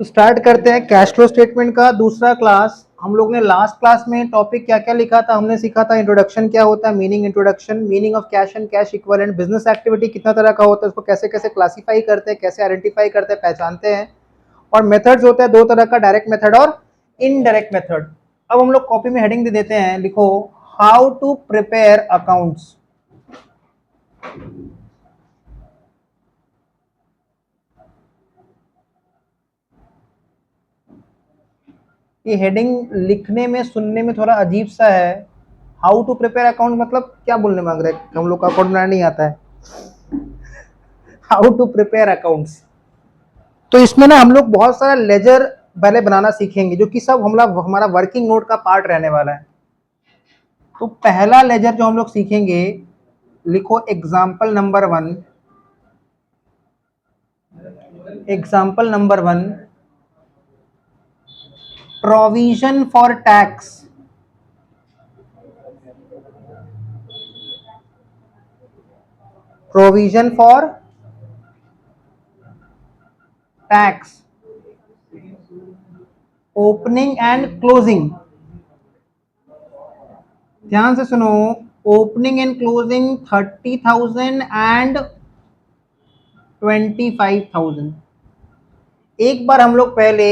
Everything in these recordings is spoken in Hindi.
तो स्टार्ट करते हैं कैश फ्लो स्टेटमेंट का दूसरा क्लास। हम लोग ने लास्ट क्लास में टॉपिक क्या क्या लिखा था, हमने सीखा था इंट्रोडक्शन क्या होता है, meaning introduction, meaning of cash and cash equivalent, business activity कितना तरह का होता है, उसको कैसे कैसे क्लासीफाई करते हैं, कैसे आइडेंटिफाई करते हैं, पहचानते हैं, और मेथड्स होता है दो तरह का, डायरेक्ट मेथड और इनडायरेक्ट मेथड। अब हम लोग कॉपी में हेडिंग दे देते हैं, लिखो हाउ टू प्रिपेयर अकाउंट्स। ये हेडिंग लिखने में सुनने में थोड़ा अजीब सा है। हाउ टू प्रिपेयर अकाउंट मतलब क्या बोलने मांग रहे हैं? हम लोग का अकाउंट बनाना नहीं आता है। हाउ टू प्रिपेयर अकाउंट्स, तो इसमें ना हम लोग बहुत सारा लेजर पहले बनाना सीखेंगे, जो कि सब हमारा वर्किंग नोट का पार्ट रहने वाला है। तो पहला लेजर जो हम लोग सीखेंगे, लिखो example number 1। Example number 1, provision for tax. Provision for tax, opening and closing. ध्यान से सुनो, ओपनिंग एंड क्लोजिंग 30,000 एंड 25,000। एक बार हम लोग पहले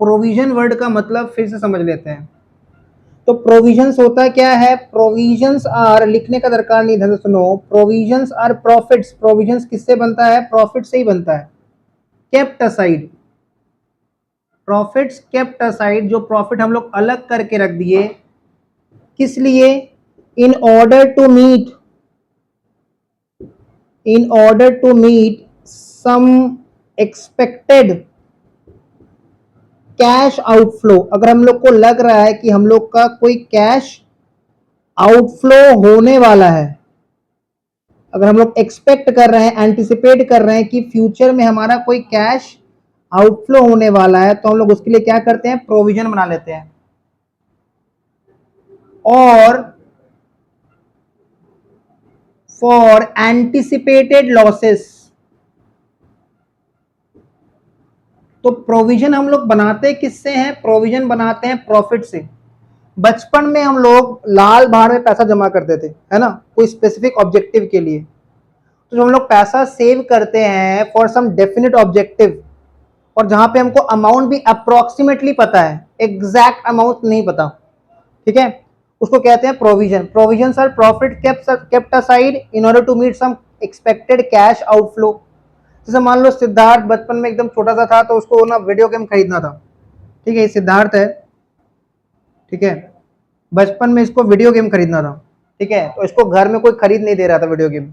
प्रोविजन वर्ड का मतलब फिर से समझ लेते हैं। तो प्रोविजंस होता क्या है? प्रोविजंस आर, लिखने का दरकार नहीं, ध्यान से सुनो, प्रोविजंस आर प्रॉफिट्स। प्रोविजंस किससे बनता है? प्रॉफिट से ही बनता है। Kept aside, profits kept aside, जो प्रॉफिट हम लोग अलग करके रख दिए, किस लिए? In order to meet, in order to meet some expected cash outflow. अगर हम लोग को लग रहा है कि हम लोग का कोई कैश आउटफ्लो होने वाला है, अगर हम लोग एक्सपेक्ट कर रहे हैं, एंटिसिपेट कर रहे हैं कि फ्यूचर में हमारा कोई कैश आउटफ्लो होने वाला है, तो हम लोग उसके लिए क्या करते हैं? प्रोविजन बना लेते हैं। और फॉर एंटिसिपेटेड लॉसेस, तो प्रोविजन हम लोग बनाते किससे हैं? प्रोविजन बनाते हैं प्रॉफिट से। बचपन में हम लोग लाल भाड़ में पैसा जमा करते थे, है ना, कोई स्पेसिफिक ऑब्जेक्टिव के लिए। तो हम लोग पैसा सेव करते हैं फॉर सम डेफिनेट ऑब्जेक्टिव, और जहां पे हमको अमाउंट भी अप्रोक्सीमेटली पता है, एग्जैक्ट अमाउंट नहीं पता, ठीक है, उसको कहते हैं provision. Provision are profit kept aside in order to meet some expected cash outflow. जैसे मान लो सिद्धार्थ बचपन में एकदम छोटा सा था, तो उसको ना वीडियो गेम खरीदना था, ठीक है, सिद्धार्थ है, ठीक है, बचपन में इसको वीडियो गेम खरीदना था, ठीक है, तो इसको घर में कोई खरीद नहीं दे रहा था वीडियो गेम।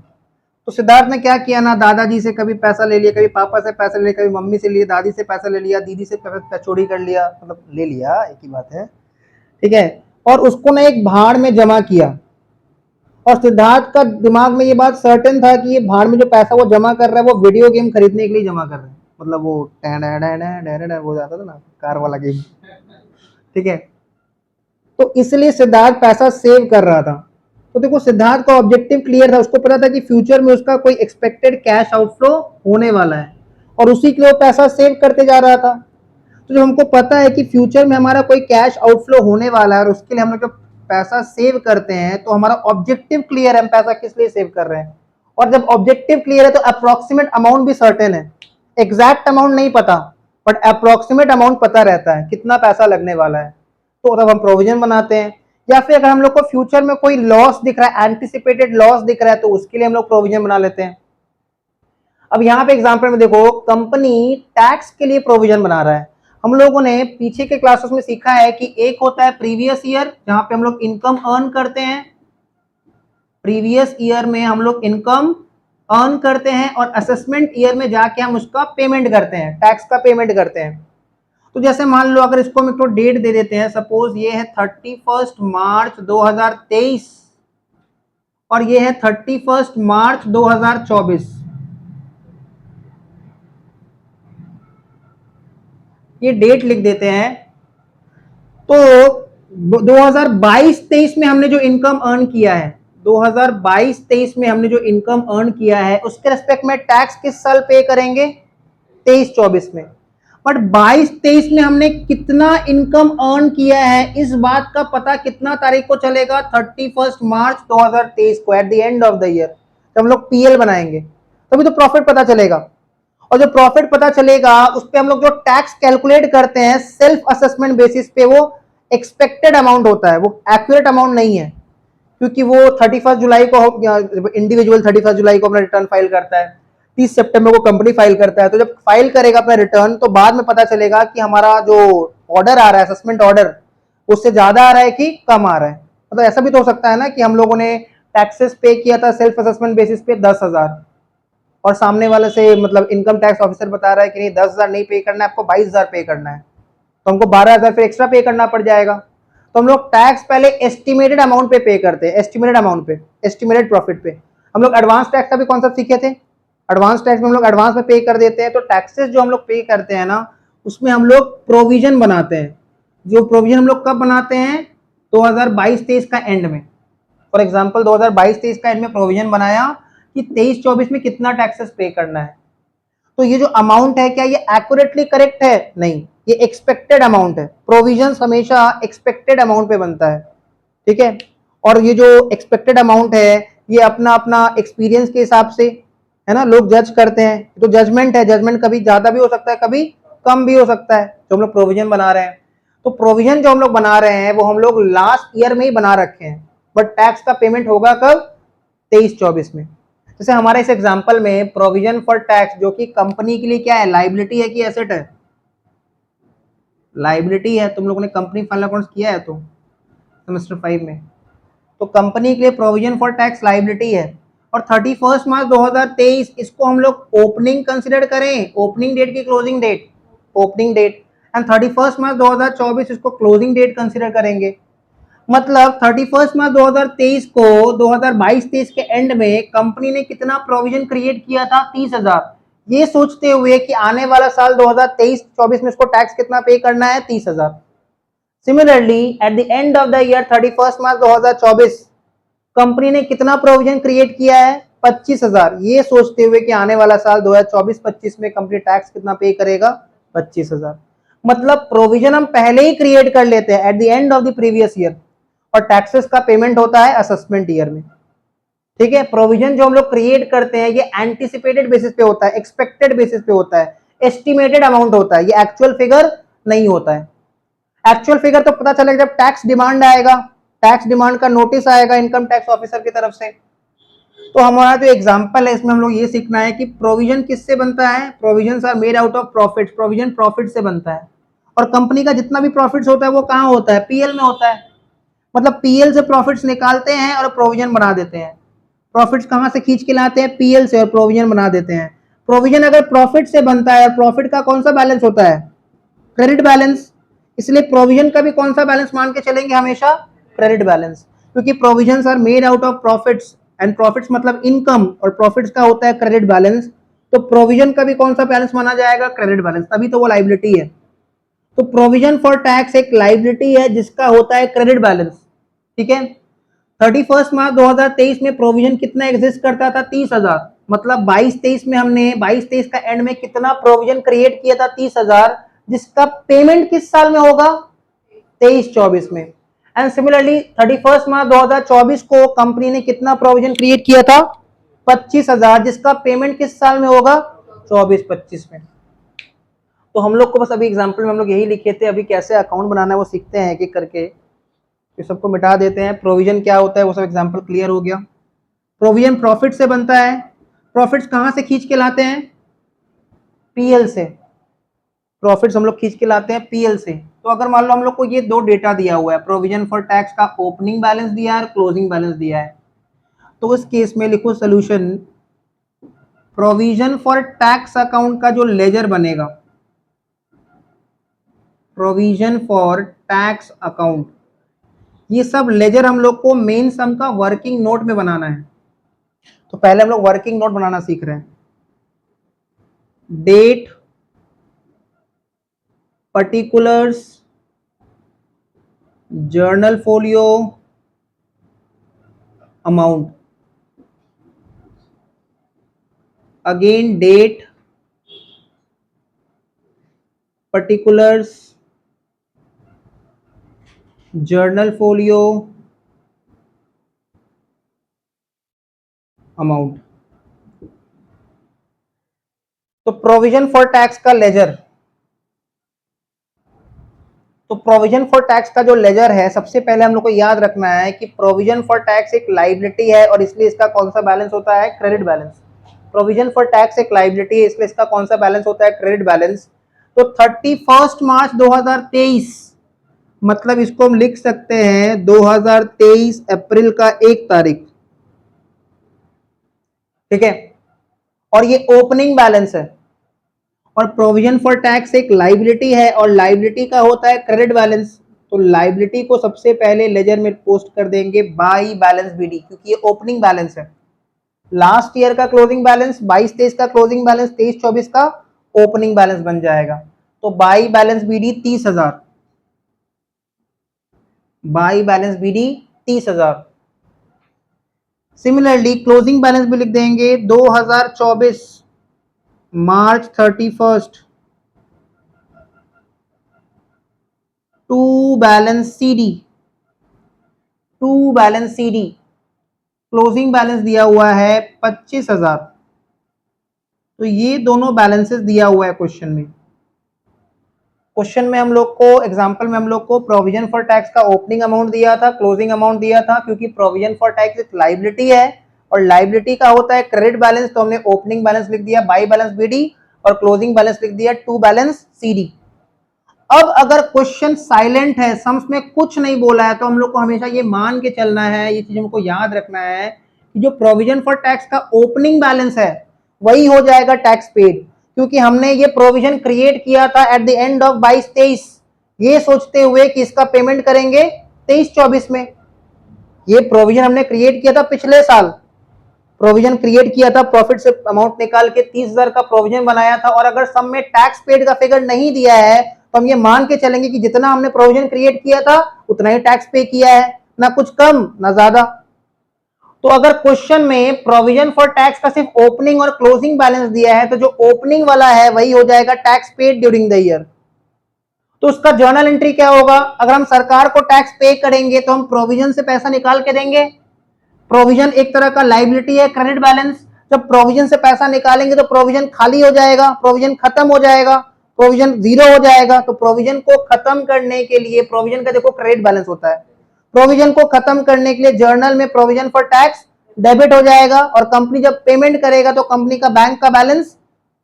तो सिद्धार्थ ने क्या किया ना, दादाजी से कभी पैसा ले लिया, कभी पापा से पैसा ले लिया, कभी मम्मी से लिया, दादी से पैसा ले लिया, दीदी से चोरी कर लिया, मतलब ले लिया, एक ही बात है, ठीक है, और उसको ना एक भाड़ में जमा किया। और सिद्धार्थ का दिमाग में ये बात सर्टेन था कि ये भाड़ में जो पैसा वो जमा कर रहा है, वो वीडियो गेम खरीदने के लिए जमा कर रहा है, मतलब वो हो जाता था ना, कार वाला गेम, ठीक है। तो इसलिए सिद्धार्थ पैसा सेव कर रहा था। तो देखो, सिद्धार्थ का ऑब्जेक्टिव क्लियर था, उसको पता था कि फ्यूचर में उसका कोई एक्सपेक्टेड कैश आउटफ्लो होने वाला है, और उसी के लिए वो पैसा सेव करते जा रहा था। तो जब हमको पता है कि फ्यूचर में हमारा कोई कैश आउटफ्लो होने वाला है, और उसके लिए हम लोग जब पैसा सेव करते हैं, तो हमारा ऑब्जेक्टिव क्लियर है, हम पैसा किस लिए सेव कर रहे हैं। और जब ऑब्जेक्टिव क्लियर है, तो अप्रोक्सीमेट अमाउंट भी सर्टेन है। एग्जैक्ट अमाउंट नहीं पता, बट अप्रोक्सीमेट अमाउंट पता रहता है कितना पैसा लगने वाला है, तो तब हम प्रोविजन बनाते हैं। या फिर अगर हम लोग को फ्यूचर में कोई लॉस दिख रहा है, एंटिसिपेटेड लॉस दिख रहा है, तो उसके लिए हम लोग प्रोविजन बना लेते हैं। अब यहाँ पे एग्जांपल में देखो, कंपनी टैक्स के लिए प्रोविजन बना रहा है। हम लोगों ने पीछे के क्लासेस में सीखा है कि एक होता है प्रीवियस ईयर, जहां पे हम लोग इनकम अर्न करते हैं, प्रीवियस ईयर में हम लोग इनकम अर्न करते हैं, और असेसमेंट ईयर में जाके हम उसका पेमेंट करते हैं, टैक्स का पेमेंट करते हैं। तो जैसे मान लो, अगर इसको हम एक तो डेट दे देते हैं, सपोज ये है 31 मार्च 2023, और ये है 31 मार्च 2024, ये डेट लिख देते हैं। तो 2022-23 में हमने जो इनकम अर्न किया है, 2022-23 में हमने जो इनकम अर्न किया है, उसके रेस्पेक्ट में टैक्स किस साल पे करेंगे? 23-24 में। बट 22-23 में हमने कितना इनकम अर्न किया है इस बात का पता कितना तारीख को चलेगा? 31 मार्च 2023 को, at the end of the year जब हम लोग पीएल बनाएंगे तभी तो प्रॉफिट पता चलेगा। और जो प्रॉफिट पता चलेगा उस पर हम लोग जो टैक्स कैलकुलेट करते हैं सेल्फ असेसमेंट बेसिस पे, वो एक्सपेक्टेड अमाउंट होता है, वो एक्यूरेट अमाउंट नहीं है, क्योंकि वो 31 जुलाई को इंडिविजुअल 31 जुलाई को अपना रिटर्न फाइल करता है, 30 सितंबर को कंपनी फाइल करता है। तो जब फाइल करेगा अपना रिटर्न तो बाद में पता चलेगा कि हमारा जो ऑर्डर आ रहा है, असेसमेंट ऑर्डर, उससे ज्यादा आ रहा है कि कम आ रहा है। मतलब ऐसा भी तो हो सकता है ना कि हम लोगों ने टैक्सेस पे किया था सेल्फ असेसमेंट बेसिस पे 10,000 और सामने वाले से मतलब इनकम टैक्स ऑफिसर बता रहा है कि नहीं 10,000 नहीं पे करना है, आपको 22,000 पे करना है, तो हमको 12,000 फिर एक्स्ट्रा पे करना पड़ जाएगा। तो हम लोग टैक्स पहले एस्टिमेटेड अमाउंट पे करते हैं, एस्टिमेटेड अमाउंट पे, एस्टिमेटेड प्रॉफिट पे। हम लोग एडवांस टैक्स का भी कॉन्सेप्ट सीखे थे, एडवांस टैक्स में हम लोग एडवांस में पे कर देते हैं। तो टैक्सेस जो हम लोग पे करते हैं ना, उसमें हम लोग प्रोविजन बनाते हैं। जो प्रोविजन हम लोग कब बनाते हैं? 2022-23 का एंड में। फॉर एग्जाम्पल 2022-23 का एंड में प्रोविजन बनाया कि 23-24 में कितना टैक्सेस पे करना है। तो ये जो अमाउंट है क्या ये एक्यूरेटली करेक्ट है? नहीं, ये एक्सपेक्टेड अमाउंट है। प्रोविजन हमेशा एक्सपेक्टेड अमाउंट पे बनता है, ठीक है। और ये जो एक्सपेक्टेड अमाउंट है ये अपना अपना एक्सपीरियंस के हिसाब से, है ना, लोग जज करते हैं। तो जजमेंट है, जजमेंट कभी ज्यादा भी हो सकता है कभी कम भी हो सकता है जो हम लोग प्रोविजन बना रहे हैं। तो प्रोविजन जो हम लोग बना रहे हैं वो हम लोग लास्ट ईयर में ही बना रखे हैं, बट टैक्स का पेमेंट होगा कब? 23-24 में। जैसे हमारे इस एग्जांपल में प्रोविजन फॉर टैक्स जो कि कंपनी के लिए क्या है, लाइबिलिटी है कि एसेट है? लाइबिलिटी है। तुम लोगों ने कंपनी फाइनल अकाउंट्स किया है तो सेमेस्टर 5 में, तो कंपनी के लिए प्रोविजन फॉर टैक्स लाइबिलिटी है। और 31 मार्च 2023 इसको हम लोग ओपनिंग कंसिडर करें, ओपनिंग डेट की closing date, opening date, and 31 March 2024 इसको क्लोजिंग डेट कंसिडर करेंगे। मतलब 31 मार्च 2023 को 2022-23 के एंड में कंपनी ने कितना प्रोविजन क्रिएट किया था? 30,000। ये सोचते हुए कि आने वाला साल 2023-24 में इसको टैक्स कितना पे करना है? 30,000। Similarly at the end of the year 31 March 2024 company ने कितना प्रोविजन क्रिएट किया है? 25,000। ये सोचते हुए कि आने वाला साल 2024-25 में कंपनी टैक्स कितना पे करेगा? 25,000। मतलब प्रोविजन हम पहले ही क्रिएट कर लेते हैं at the end of the previous year, और टैक्सेस का पेमेंट होता है असेसमेंट ईयर में, ठीक है। प्रोविजन जो हम लोग क्रिएट करते हैं ये एंटिसिपेटेड बेसिस पे होता है, एक्सपेक्टेड बेसिस पे होता है, एस्टिमेटेड अमाउंट होता है, ये एक्चुअल फिगर नहीं होता है। एक्चुअल फिगर तो पता चलेगा जब टैक्स डिमांड आएगा, टैक्स डिमांड का नोटिस आएगा इनकम टैक्स ऑफिसर की तरफ से। तो हमारा जो एग्जांपल है इसमें हम लोग ये सीखना है कि प्रोविजन किससे बनता है? Provision are made out of profit, provision profit से बनता है। और कंपनी का जितना भी प्रॉफिट्स होता है वो कहाँ होता है? पीएल में होता है। मतलब पीएल से प्रॉफिट्स निकालते हैं और प्रोविजन बना देते हैं। प्रॉफिट्स कहाँ से खींच के लाते हैं? पीएल से, और प्रोविजन बना देते हैं। प्रोविजन अगर प्रॉफिट से बनता है और प्रॉफिट का कौन सा बैलेंस होता है? Credit balance. इसलिए प्रोविजन का भी कौन सा बैलेंस मान के चलेंगे? हमेशा क्रेडिट बैलेंस, क्योंकि provisions are made out of profits, and profits मतलब इनकम, और प्रॉफिट्स का होता है क्रेडिट बैलेंस। तो प्रोविजन का भी कौन सा बैलेंस माना जाएगा? क्रेडिट बैलेंस, तभी तो वो लाइबिलिटी है। तो प्रोविजन फॉर टैक्स एक लाइबिलिटी है जिसका होता है क्रेडिट बैलेंस, ठीक है। 31 मार्च 2023 में प्रोविजन कितना एग्जिस्ट करता था? 30,000। मतलब 22-23 में हमने 22-23 का एंड में कितना प्रोविजन क्रिएट किया था? 30,000, जिसका पेमेंट किस साल में होगा? 23-24 में। एंड सिमिलरली 31 मार्च 2024 को कंपनी ने कितना प्रोविजन क्रिएट किया था? 25,000, जिसका पेमेंट किस साल में होगा? 24-25 में। तो हम लोग को बस अभी एग्जाम्पल में हम लोग यही लिखे थे, अभी कैसे अकाउंट बनाना है वो सीखते हैं एक एक करके। ये सबको मिटा देते हैं, प्रोविजन क्या होता है वो सब एग्जाम्पल क्लियर हो गया। प्रोविजन प्रॉफिट से बनता है। प्रॉफिट्स कहां से खींच के लाते हैं? पीएल से। प्रॉफिट्स हम लोग खींच के लाते हैं पीएल से। तो अगर मान लो हम लोग को ये दो डेटा दिया हुआ है, प्रोविजन फॉर टैक्स का ओपनिंग बैलेंस दिया है और क्लोजिंग बैलेंस दिया है, तो इस केस में लिखो solution, provision for tax account का जो लेजर बनेगा, प्रोविजन फॉर टैक्स अकाउंट, ये सब लेजर हम लोग को मेन सम का वर्किंग नोट में बनाना है। तो पहले हम लोग वर्किंग नोट बनाना सीख रहे हैं। Date, particulars, journal folio, amount, again date, particulars, journal folio, amount। तो प्रोविजन फॉर टैक्स का लेजर, तो प्रोविजन फॉर टैक्स का जो लेजर है, सबसे पहले हम लोग को याद रखना है कि प्रोविजन फॉर टैक्स एक लायबिलिटी है और इसलिए इसका कौन सा बैलेंस होता है, credit balance. Provision for tax एक लायबिलिटी है, इसलिए इसका कौन सा बैलेंस होता है, क्रेडिट बैलेंस। तो 31 मार्च 2023, मतलब इसको हम लिख सकते हैं 2023 अप्रैल का 1 तारीख, ठीक है। और ये ओपनिंग बैलेंस है, और प्रोविजन फॉर टैक्स एक लायबिलिटी है और लायबिलिटी का होता है क्रेडिट बैलेंस। तो लायबिलिटी को सबसे पहले लेजर में पोस्ट कर देंगे बाई बैलेंस बीडी, क्योंकि ये ओपनिंग बैलेंस है। लास्ट ईयर का क्लोजिंग बैलेंस 22-23 का क्लोजिंग बैलेंस 23-24 का ओपनिंग बैलेंस बन जाएगा। तो by balance BD 30,000, by balance BD 30,000। Similarly closing balance भी लिख देंगे 2024 March 31 to balance CD, to balance CD closing balance दिया हुआ है 25,000। तो ये दोनों बैलेंसेस दिया हुआ है क्वेश्चन में। क्वेश्चन में हम लोग को, एग्जांपल में हम लोग को प्रोविजन फॉर टैक्स का ओपनिंग अमाउंट दिया था, क्लोजिंग अमाउंट दिया था, क्योंकि प्रोविजन फॉर टैक्स एक लायबिलिटी है और लायबिलिटी का होता है क्रेडिट बैलेंस। तो हमने ओपनिंग बैलेंस लिख दिया बाई बैलेंस बीडी और क्लोजिंग बैलेंस लिख दिया टू बैलेंस सीडी। अब अगर क्वेश्चन साइलेंट है, सम्स में कुछ नहीं बोला है, तो हम लोग को हमेशा ये मान के चलना है, ये चीज हमको याद रखना है कि जो प्रोविजन फॉर टैक्स का ओपनिंग बैलेंस है वही हो जाएगा टैक्स पेड, क्योंकि हमने ये प्रोविजन क्रिएट किया था एट द एंड ऑफ 22-23, ये सोचते हुए कि इसका पेमेंट करेंगे 23-24 में। ये प्रोविजन हमने क्रिएट किया था पिछले साल, प्रोविजन क्रिएट किया था, प्रॉफिट से अमाउंट निकाल के 30,000 का प्रोविजन बनाया था, और अगर सब में टैक्स पेड का फिगर नहीं दिया है तो हम ये मान के चलेंगे कि जितना हमने प्रोविजन क्रिएट किया था उतना ही टैक्स पे किया है, ना कुछ कम ना ज्यादा। तो अगर क्वेश्चन में प्रोविजन फॉर टैक्स का सिर्फ ओपनिंग और क्लोजिंग बैलेंस दिया है, तो जो ओपनिंग वाला है वही हो जाएगा tax paid during the year. तो उसका जर्नल एंट्री क्या होगा, अगर हम सरकार को टैक्स पे करेंगे तो हम प्रोविजन से पैसा निकाल के देंगे। प्रोविजन एक तरह का लायबिलिटी है, क्रेडिट बैलेंस। जब प्रोविजन से पैसा निकालेंगे तो प्रोविजन खाली हो जाएगा, प्रोविजन खत्म हो जाएगा, प्रोविजन जीरो हो जाएगा। तो प्रोविजन को खत्म करने के लिए, प्रोविजन का देखो क्रेडिट बैलेंस होता है, प्रोविजन को खत्म करने के लिए जर्नल में प्रोविजन फॉर टैक्स डेबिट हो जाएगा, और कंपनी जब पेमेंट करेगा तो कंपनी का बैंक का बैलेंस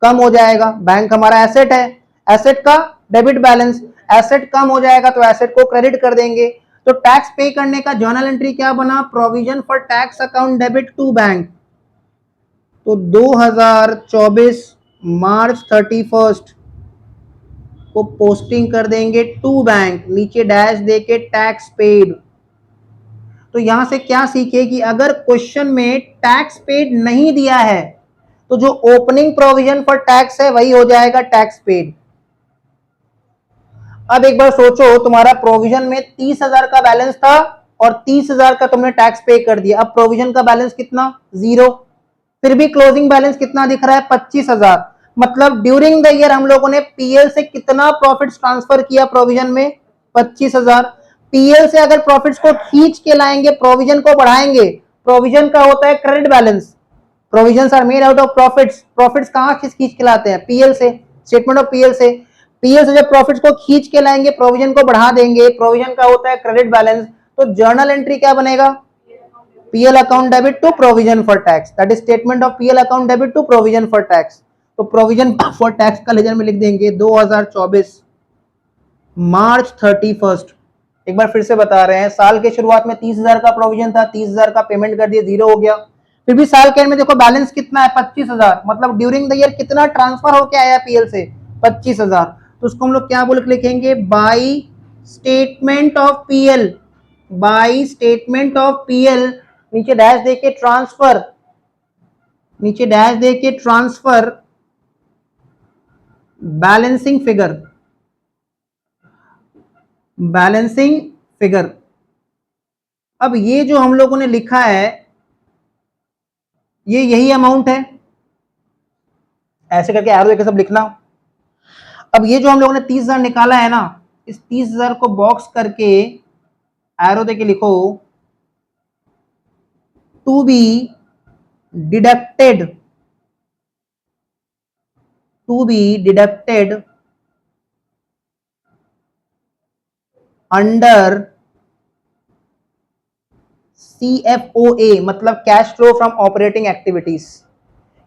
कम हो जाएगा। बैंक हमारा एसेट है, एसेट का डेबिट बैलेंस, एसेट कम हो जाएगा तो एसेट को क्रेडिट कर देंगे। तो टैक्स पे करने का जर्नल एंट्री क्या बना, provision for tax account debit to bank. तो 2024 मार्च 31 को पोस्टिंग कर देंगे टू बैंक, नीचे डैश देके टैक्स पेड। तो यहां से क्या सीखे कि अगर क्वेश्चन में टैक्स पेड नहीं दिया है तो जो ओपनिंग प्रोविजन फॉर टैक्स है वही हो जाएगा टैक्स पेड। अब एक बार सोचो, तुम्हारा प्रोविजन में 30,000 का बैलेंस था और 30,000 का तुमने टैक्स पे कर दिया, अब प्रोविजन का बैलेंस कितना, जीरो, फिर भी क्लोजिंग बैलेंस कितना दिख रहा है, 25,000। मतलब ड्यूरिंग द ईयर हम लोगों ने पीएल से कितना प्रॉफिट्स ट्रांसफर किया प्रोविजन में, 25,000। पीएल से अगर प्रॉफिट्स को खींच के लाएंगे, प्रोविजन को बढ़ाएंगे, प्रोविजन का होता है credit balance, provision are made out of profits. Profits कहां खींच के लाते हैं, पीएल से, स्टेटमेंट ऑफ पीएल से। पीएल से जब प्रॉफिट्स को खींच के लाएंगे, प्रोविजन को बढ़ा देंगे, प्रोविजन का होता है क्रेडिट बैलेंस। तो जर्नल एंट्री क्या बनेगा, PL account debit to provision for tax, that is statement of PL account debit to provision for tax. तो प्रोविजन फॉर टैक्स का लेजर में लिख देंगे 2024 मार्च 31। एक बार फिर से बता रहे हैं, साल के शुरुआत में 30,000 का प्रोविजन था, 30,000 का पेमेंट कर दिया, जीरो हो गया। फिर भी साल के एंड में देखो बैलेंस कितना है, 25,000। मतलब ड्यूरिंग द ईयर कितना ट्रांसफर होके आया पीएल से, 25,000। तो उसको हम लोग क्या बोल के लिखेंगे, by statement of PL, by statement of PL, नीचे डैश देके ट्रांसफर, नीचे डैश देके transfer balancing figure, balancing figure. अब ये जो हम लोगों ने लिखा है ये यही अमाउंट है, ऐसे करके एरो देके सब लिखना। अब ये जो हम लोगों ने 30,000 निकाला है ना, इस 30,000 को बॉक्स करके एरो देके लिखो, to be deducted, to be deducted under CFOA, मतलब cash flow from operating activities.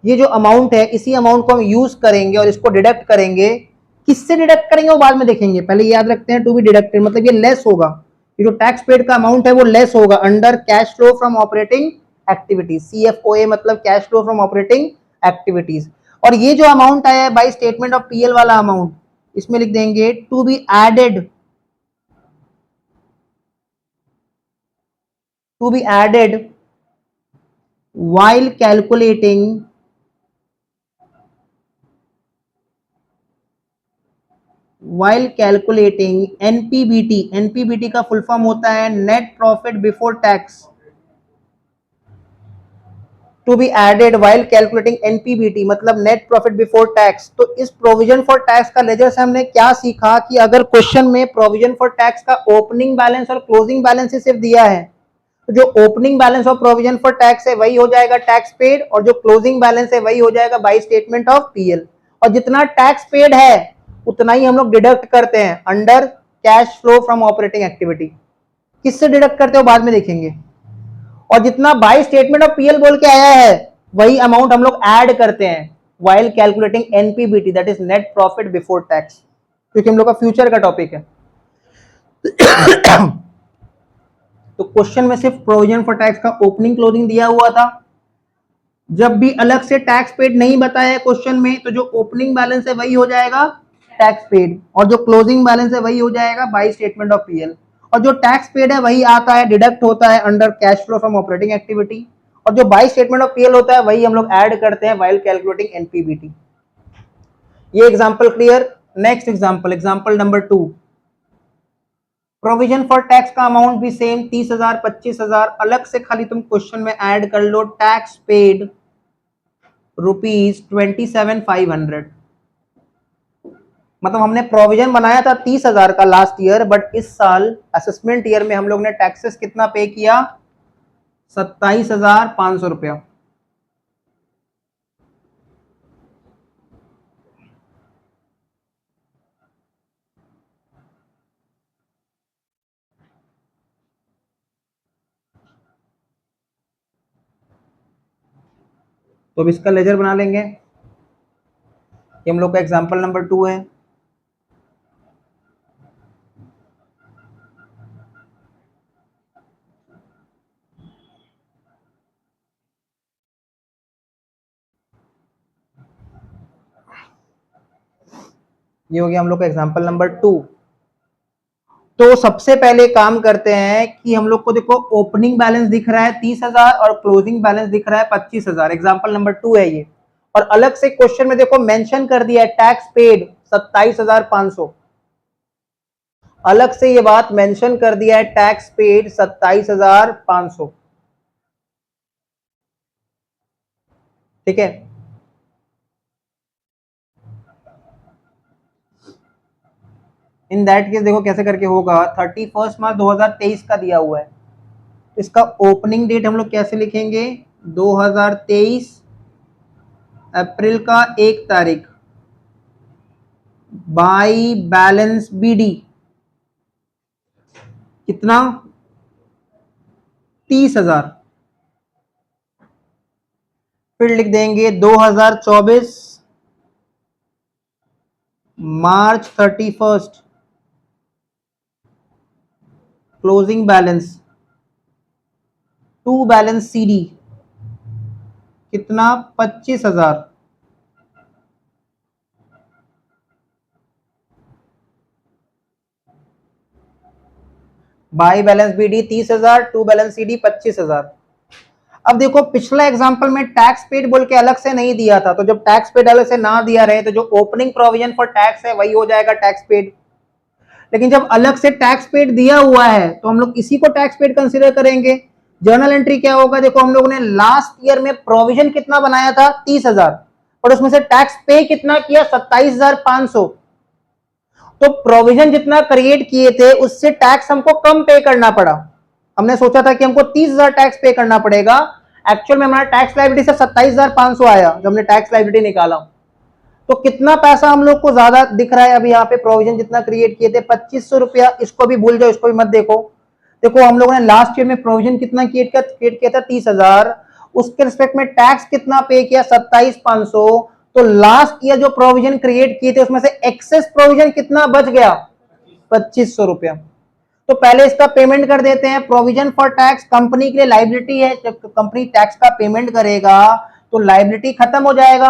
ये जो अमाउंट है, इसी अमाउंट को हम यूज करेंगे और इसको डिडक्ट करेंगे। किससे डिडक्ट करेंगे वो बाद में देखेंगे, पहले याद रखते हैं टू बी डिडक्टेड मतलब ये लेस होगा, ये जो टैक्स पेड का अमाउंट है वो लेस होगा under cash flow from operating activities. CFOA मतलब cash flow from operating activities. और ये जो अमाउंट आया है बाई स्टेटमेंट ऑफ PL वाला अमाउंट, इसमें लिख देंगे to be added, to be added while calculating NPBT। NPBT का फुल फॉर्म होता है net profit before tax. To be added while calculating NPBT मतलब नेट प्रॉफिट बिफोर टैक्स। तो इस प्रोविजन फॉर टैक्स का लेजर से हमने क्या सीखा कि अगर क्वेश्चन में प्रोविजन फॉर टैक्स का ओपनिंग बैलेंस और क्लोजिंग बैलेंस ही सिर्फ दिया है, तो जो opening balance of provision for tax है वही हो जाएगा टैक्स पेड, और जो क्लोजिंग बैलेंस है वही हो जाएगा बाई स्टेटमेंट ऑफ PL। और जितना टैक्स पेड है उतना ही हम लोग डिडक्ट करते हैं under cash flow from operating activity. किससे डिडक्ट करते हो बाद में देखेंगे। और जितना बाई स्टेटमेंट ऑफ PL बोल के आया है वही अमाउंट हम लोग ऐड करते हैं while calculating NPBT, that is net profit before tax, क्योंकि हम लोग का फ्यूचर का टॉपिक है। तो क्वेश्चन में सिर्फ प्रोविजन फॉर टैक्स का ओपनिंग क्लोजिंग दिया हुआ था। जब भी अलग से टैक्स पेड नहीं बताया क्वेश्चन में, तो जो ओपनिंग बैलेंस है वही हो जाएगा टैक्स पेड, और जो क्लोजिंग बैलेंस है वही हो जाएगा बाई स्टेटमेंट ऑफ PL। और जो टैक्स पेड है वही आता है डिडक्ट होता है under cash flow from operating activity, और जो बाई स्टेटमेंट ऑफ PL होता है वही हम लोग ऐड करते हैं वाइल कैलकुलेटिंग NPBT। ये example clear. Next example, example number 2। Provision for tax का अमाउंट भी सेम 30,000 25,000, अलग से खाली तुम क्वेश्चन में ऐड कर लो टैक्स पेड ₹27,500। मतलब हमने प्रोविजन बनाया था 30,000 का लास्ट ईयर, बट इस साल असेसमेंट ईयर में हम लोग ने टैक्सेस कितना पे किया, 27,500 रुपया। तो अब इसका लेजर बना लेंगे। ये हम लोग का एग्जांपल नंबर 2 है। ये हो गया हम लोग का एग्जांपल नंबर 2। तो सबसे पहले काम करते हैं कि हम लोग को देखो ओपनिंग बैलेंस दिख रहा है 30,000 और क्लोजिंग बैलेंस दिख रहा है 25,000। एग्जांपल नंबर 2 है ये, और अलग से क्वेश्चन में देखो मेंशन कर दिया है टैक्स पेड 27,500। अलग से ये बात मेंशन कर दिया है टैक्स पेड 27,500। ठीक है। इन दैट केस देखो कैसे करके होगा, 31 मार्च 2023 का दिया हुआ है, इसका ओपनिंग डेट हम लोग कैसे लिखेंगे, 2023 अप्रैल का 1 तारीख, बाई बैलेंस BD कितना, 30,000। फिर लिख देंगे 2024 March 31 closing balance to balance CD कितना, 25,000। By balance BD 30,000, to balance CD 25,000। अब देखो पिछला एग्जांपल में टैक्स पेड बोल के अलग से नहीं दिया था, तो जब टैक्स पेड अलग से ना दिया रहे तो जो ओपनिंग प्रोविजन फॉर टैक्स है वही हो जाएगा टैक्स पेड। लेकिन जब अलग से टैक्स पेड दिया हुआ है तो हम लोग इसी को टैक्स पेड कंसीडर करेंगे। जर्नल एंट्री क्या होगा, देखो हम लोगों ने लास्ट ईयर में प्रोविजन कितना बनाया था 30,000, और उसमें से टैक्स पे कितना किया 27,500। तो प्रोविजन जितना क्रिएट किए थे उससे टैक्स हमको कम पे करना पड़ा। हमने सोचा था कि हमको 30,000 टैक्स पे करना पड़ेगा, एक्चुअल में हमारा टैक्स लायबिलिटी से 27,500 आया जब हमने टैक्स लायबिलिटी निकाला। तो कितना पैसा हम लोग को ज्यादा दिख रहा है अभी यहाँ पे, प्रोविजन जितना क्रिएट किए थे 2500 रुपया। इसको भी भूल जाओ, इसको भी मत देखो। देखो हम लोगों ने लास्ट ईयर में प्रोविजन कितना क्रिएट किया था 30,000, उसके रिस्पेक्ट में टैक्स कितना पे किया 27,500। तो लास्ट ईयर जो प्रोविजन क्रिएट किए थे उसमें से एक्सेस प्रोविजन कितना बच गया 2500 रुपया। तो पहले इसका पेमेंट कर देते हैं। प्रोविजन फॉर टैक्स कंपनी के लिए लायबिलिटी है, जब कंपनी टैक्स का पेमेंट करेगा तो लायबिलिटी खत्म हो जाएगा,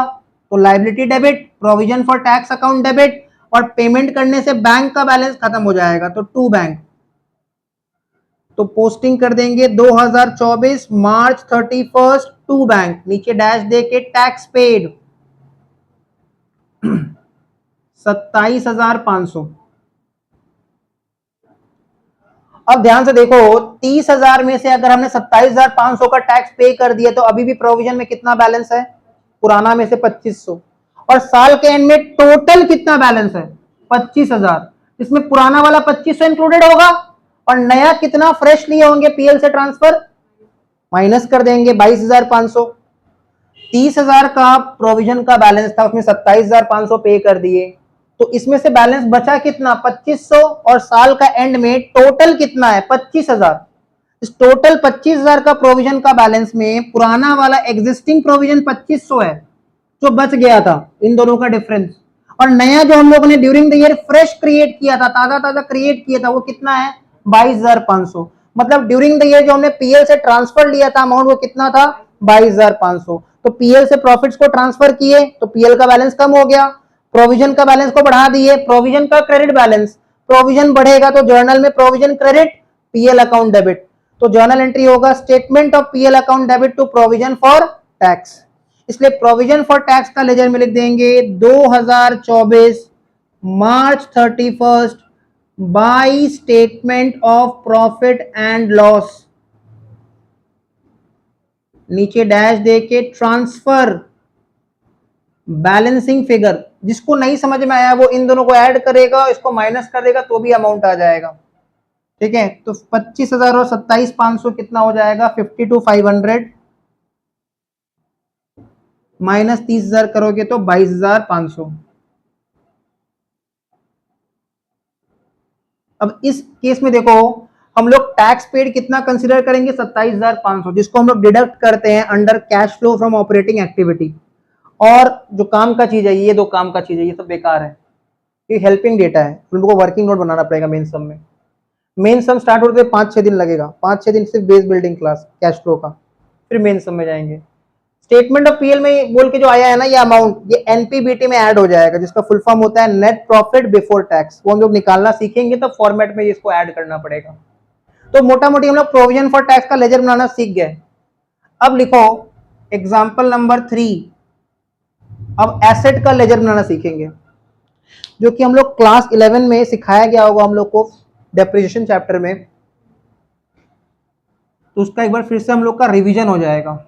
तो liability debit, provision for tax account debit, और पेमेंट करने से बैंक का बैलेंस खत्म हो जाएगा, तो टू बैंक। तो पोस्टिंग कर देंगे 2024 मार्च 31 टू बैंक, नीचे डैश दे के टैक्स पेड 27,500। अब ध्यान से देखो, 30,000 में से अगर हमने 27,500 का टैक्स पे कर दिया तो अभी भी प्रोविजन में कितना बैलेंस है, पुराना में से 2500, और साल के एंड में टोटल कितना बैलेंस है 25,000। इसमें पुराना वाला 2500 इंक्लूडेड होगा और नया कितना फ्रेश लिए होंगे पीएल से ट्रांसफर, माइनस कर देंगे 22,500। 30,000 का प्रोविजन का बैलेंस था, उसमें 27,500 पे कर दिए, तो इसमें से बैलेंस बचा कितना 2500, और साल का एंड में टोटल कितना है 25,000। इस टोटल 25,000 का प्रोविजन का बैलेंस में पुराना वाला एग्जिस्टिंग प्रोविजन 2500 है जो बच गया था, इन दोनों का डिफरेंस, और नया जो हम लोगों ने during the year fresh create किया था, ताजा ताजा क्रिएट किया था, वो कितना है 22,500। मतलब ड्यूरिंग द ईयर जो हमने पीएल से ट्रांसफर लिया था अमाउंट, वो कितना था 22,500। तो पीएल से प्रॉफिट्स को ट्रांसफर किए तो पीएल का बैलेंस कम हो गया, प्रोविजन का बैलेंस को बढ़ा दिए, प्रोविजन का क्रेडिट बैलेंस, प्रोविजन बढ़ेगा तो जर्नल में provision credit, PL account debit. तो जर्नल एंट्री होगा statement of PL account debit to provision for tax. इसलिए प्रोविजन फॉर टैक्स का लेजर में लिख देंगे 2024 March 31 by statement of profit and loss, नीचे डैश देके ट्रांसफर बैलेंसिंग फिगर। जिसको नहीं समझ में आया वो इन दोनों को ऐड करेगा, इसको माइनस कर देगा तो भी अमाउंट आ जाएगा। ठीक है, तो 25,000 और 27,500 कितना हो जाएगा 52,500, माइनस 30,000 करोगे तो 22,500। अब इस केस में देखो हम लोग टैक्स पेड कितना कंसीडर करेंगे 27,500, जिसको हम लोग डिडक्ट करते हैं under cash flow from operating activity. और जो काम का चीज है, ये दो काम का चीज है, ये सब बेकार है, ये हेल्पिंग डेटा है, तुम लोगों को वर्किंग नोट बनाना पड़ेगा मेन सम में। मेन सम स्टार्ट होते 5-6 दिन लगेगा, 5-6 दिन सिर्फ base building class cash flow का, फिर मेन सम में जाएंगे। स्टेटमेंट ऑफ पीएल में बोल के जो आया है ना ये अमाउंट, ये एनपीबीटी में ऐड हो जाएगा, जिसका फुल फॉर्म होता है नेट प्रॉफिट बिफोर टैक्स। वो हम लोग निकालना सीखेंगे तो फॉर्मेट में इसको ऐड करना पड़ेगा। तो मोटा मोटी हम लोग प्रोविजन फॉर टैक्स का लेजर बनाना सीख गए। अब लिखो एग्जाम्पल नंबर 3, अब एसेट का लेजर बनाना सीखेंगे, जो कि हम लोग क्लास 11 में सिखाया गया होगा हम लोग को डेप्रिसिएशन चैप्टर में। तो उसका एक बार फिर से हम लोग का रिवीजन हो जाएगा।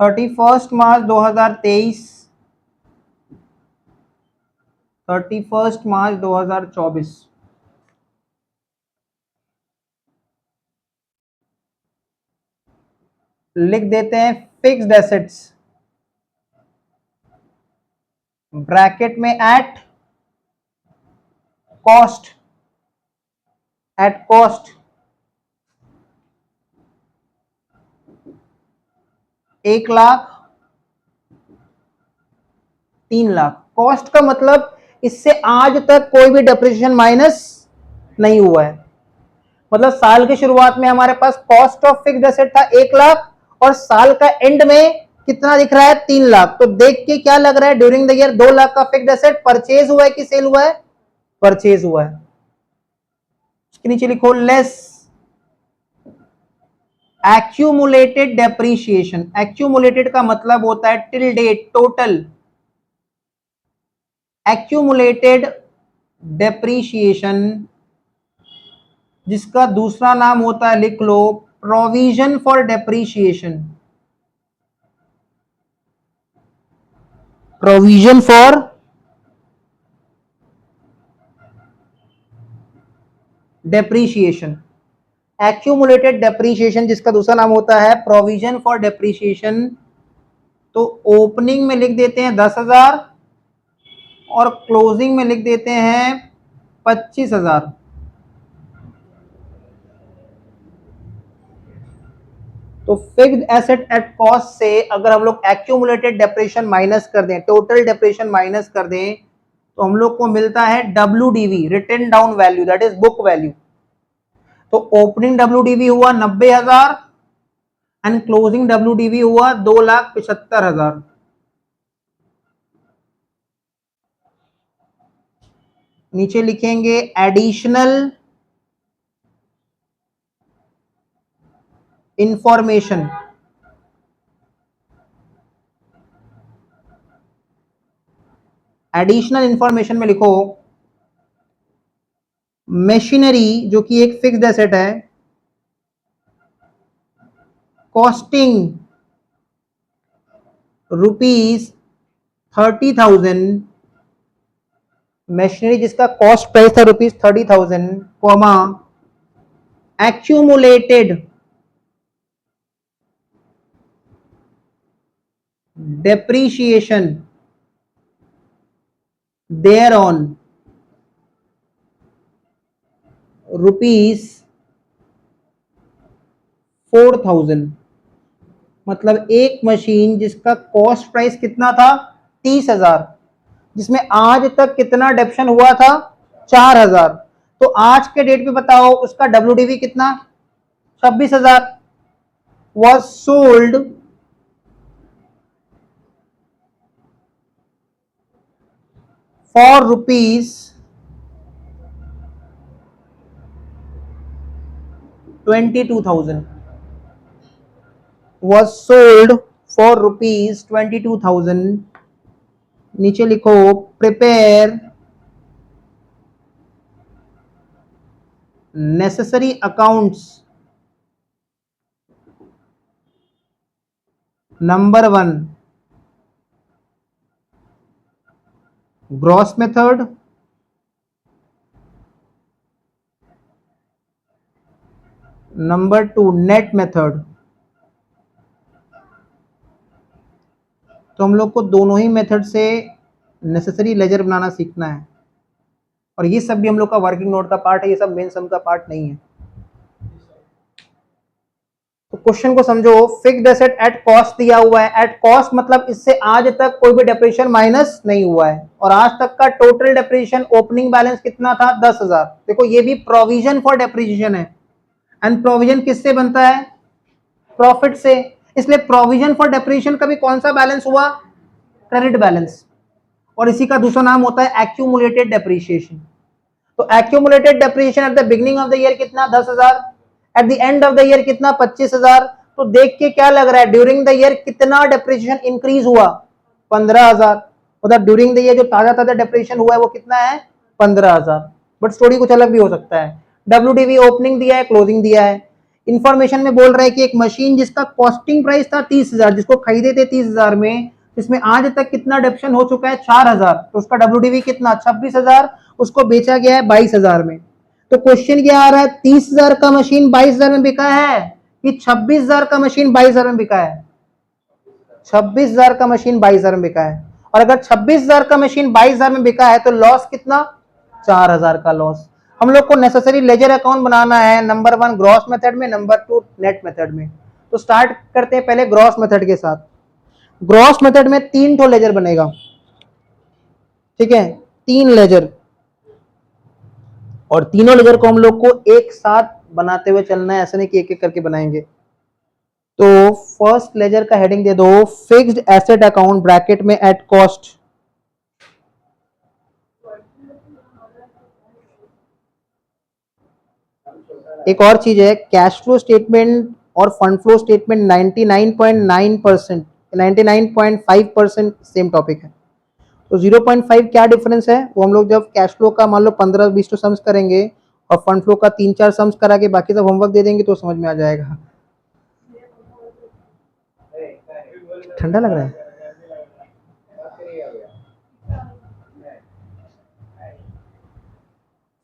थर्टी फर्स्ट मार्च 2023, 31 मार्च 2024, लिख देते हैं फिक्स्ड एसेट्स ब्रैकेट में एट कॉस्ट, 1,00,000, 3,00,000। कॉस्ट का मतलब इससे आज तक कोई भी डेप्रिसिएशन माइनस नहीं हुआ है। मतलब साल की शुरुआत में हमारे पास कॉस्ट ऑफ फिक्स्ड एसेट था 1,00,000 और साल का एंड में कितना दिख रहा है 3,00,000। तो देख के क्या लग रहा है ड्यूरिंग द ईयर 2,00,000 का फिक्स्ड एसेट परचेज हुआ है कि सेल हुआ है, परचेज हुआ है। इसके नीचे लिखो लेस एक्यूमुलेटेड डेप्रीशिएशन। एक्यूमुलेटेड का मतलब होता है till date total, accumulated depreciation, जिसका दूसरा नाम होता है, लिख लो, provision for depreciation. Provision for depreciation, accumulated depreciation, जिसका दूसरा नाम होता है प्रोविजन फॉर डेप्रीशिएशन। तो ओपनिंग में लिख देते हैं 10,000 और क्लोजिंग में लिख देते हैं 25,000। तो फिक्स्ड एसेट एट कॉस्ट से अगर हम लोग एक्यूमुलेटेड डेप्रेशन माइनस कर दें, टोटल डेप्रेशन माइनस कर दें, तो हम लोग को मिलता है WDV, written down value, that is book value. तो ओपनिंग WDV हुआ 90,000 एंड क्लोजिंग WDV हुआ 2,75,000। नीचे लिखेंगे एडिशनल इंफॉर्मेशन। एडिशनल इंफॉर्मेशन में लिखो मशीनरी, जो कि एक फिक्स्ड एसेट है, कॉस्टिंग ₹30,000, मशीनरी जिसका कॉस्ट प्राइस था ₹30,000, comma accumulated depreciation thereon ₹4,000। मतलब एक मशीन जिसका कॉस्ट प्राइस कितना था 30,000, जिसमें आज तक कितना डेप्शन हुआ था 4,000, तो आज के डेट पे बताओ उसका WDV कितना 26,000, was sold for ₹22,000, was sold for ₹22,000। नीचे लिखो prepare necessary accounts, number 1 gross method, number 2 net method. तो हम लोग को दोनों ही मेथड से नेसेसरी लेजर बनाना सीखना है, और ये सब भी हम लोग का वर्किंग नोट का पार्ट है, ये सब मेन सम का पार्ट नहीं है। तो क्वेश्चन को समझो, फिक्स्ड एसेट एट कॉस्ट दिया हुआ है, एट कॉस्ट मतलब इससे आज तक कोई भी डेप्रिसिएशन माइनस नहीं हुआ है, और आज तक का टोटल डेप्रिसिएशन ओपनिंग बैलेंस कितना था 10,000। देखो ये भी प्रोविजन फॉर डेप्रिसिएशन है, एंड प्रोविजन किससे बनता है प्रॉफिट से, इसलिए प्रोविजन फॉर डेप्रिसिएशन का भी कौन सा बैलेंस हुआ क्रेडिट बैलेंस, और इसी का दूसरा नाम होता है एक्यूमुलेटेड डेप्रिसिएशन। तो accumulated depreciation at the beginning of the year कितना 10,000, at the end of the year कितना 25,000। तो देख के क्या लग रहा है ड्यूरिंग द ईयर कितना डेप्रिसिएशन इंक्रीज हुआ 15,000, मतलब ड्यूरिंग द ईयर जो ताजा ताजा डेप्रिसिएशन हुआ है वो कितना है 15,000। बट स्टोरी कुछ अलग भी हो सकता है। WDV ओपनिंग दिया है, क्लोजिंग दिया है, इंफॉर्मेशन में बोल रहा है कि एक मशीन जिसका कॉस्टिंग प्राइस था 30,000, जिसको खरीदे थे 30,000 में, जिसमें आज तक कितना डेप्शन हो चुका है 4,000, तो उसका WDV कितना 26,000, उसको बेचा गया है 22,000 में। तो क्वेश्चन क्या आ रहा है 30,000 का मशीन 22,000 में बिका है कि 26,000 का मशीन 22,000 में बिका है? 26,000 का मशीन 22,000 में बिका है, और अगर 26,000 का मशीन 22,000 में बिका है तो लॉस कितना 4,000 का लॉस। हम लोग को नेसेसरी लेजर अकाउंट बनाना है, नंबर 1 ग्रॉस मेथड में, नंबर 2 नेट मेथड में। तो स्टार्ट करते हैं पहले ग्रॉस मेथड के साथ। ग्रॉस मेथड में 3 ठो लेजर बनेगा, ठीक है, 3 लेजर, और तीनों लेजर को हम लोग को एक साथ बनाते हुए चलना है, ऐसे नहीं कि एक एक करके बनाएंगे। तो फर्स्ट लेजर का हेडिंग दे दो फिक्स्ड एसेट अकाउंट ब्रैकेट में एट कॉस्ट। एक और चीज है, कैश फ्लो स्टेटमेंट और fund flow statement 99.9%, 99.5% same topic है। तो 0.5 क्या डिफरेंस है, वो हम लोग जब कैश फ्लो का मान लो 15-20 तो सम्स करेंगे और फंड फ्लो का 3-4 सम्स करा के बाकी सब होमवर्क दे देंगे तो समझ में आ जाएगा। ठंडा लग रहा है,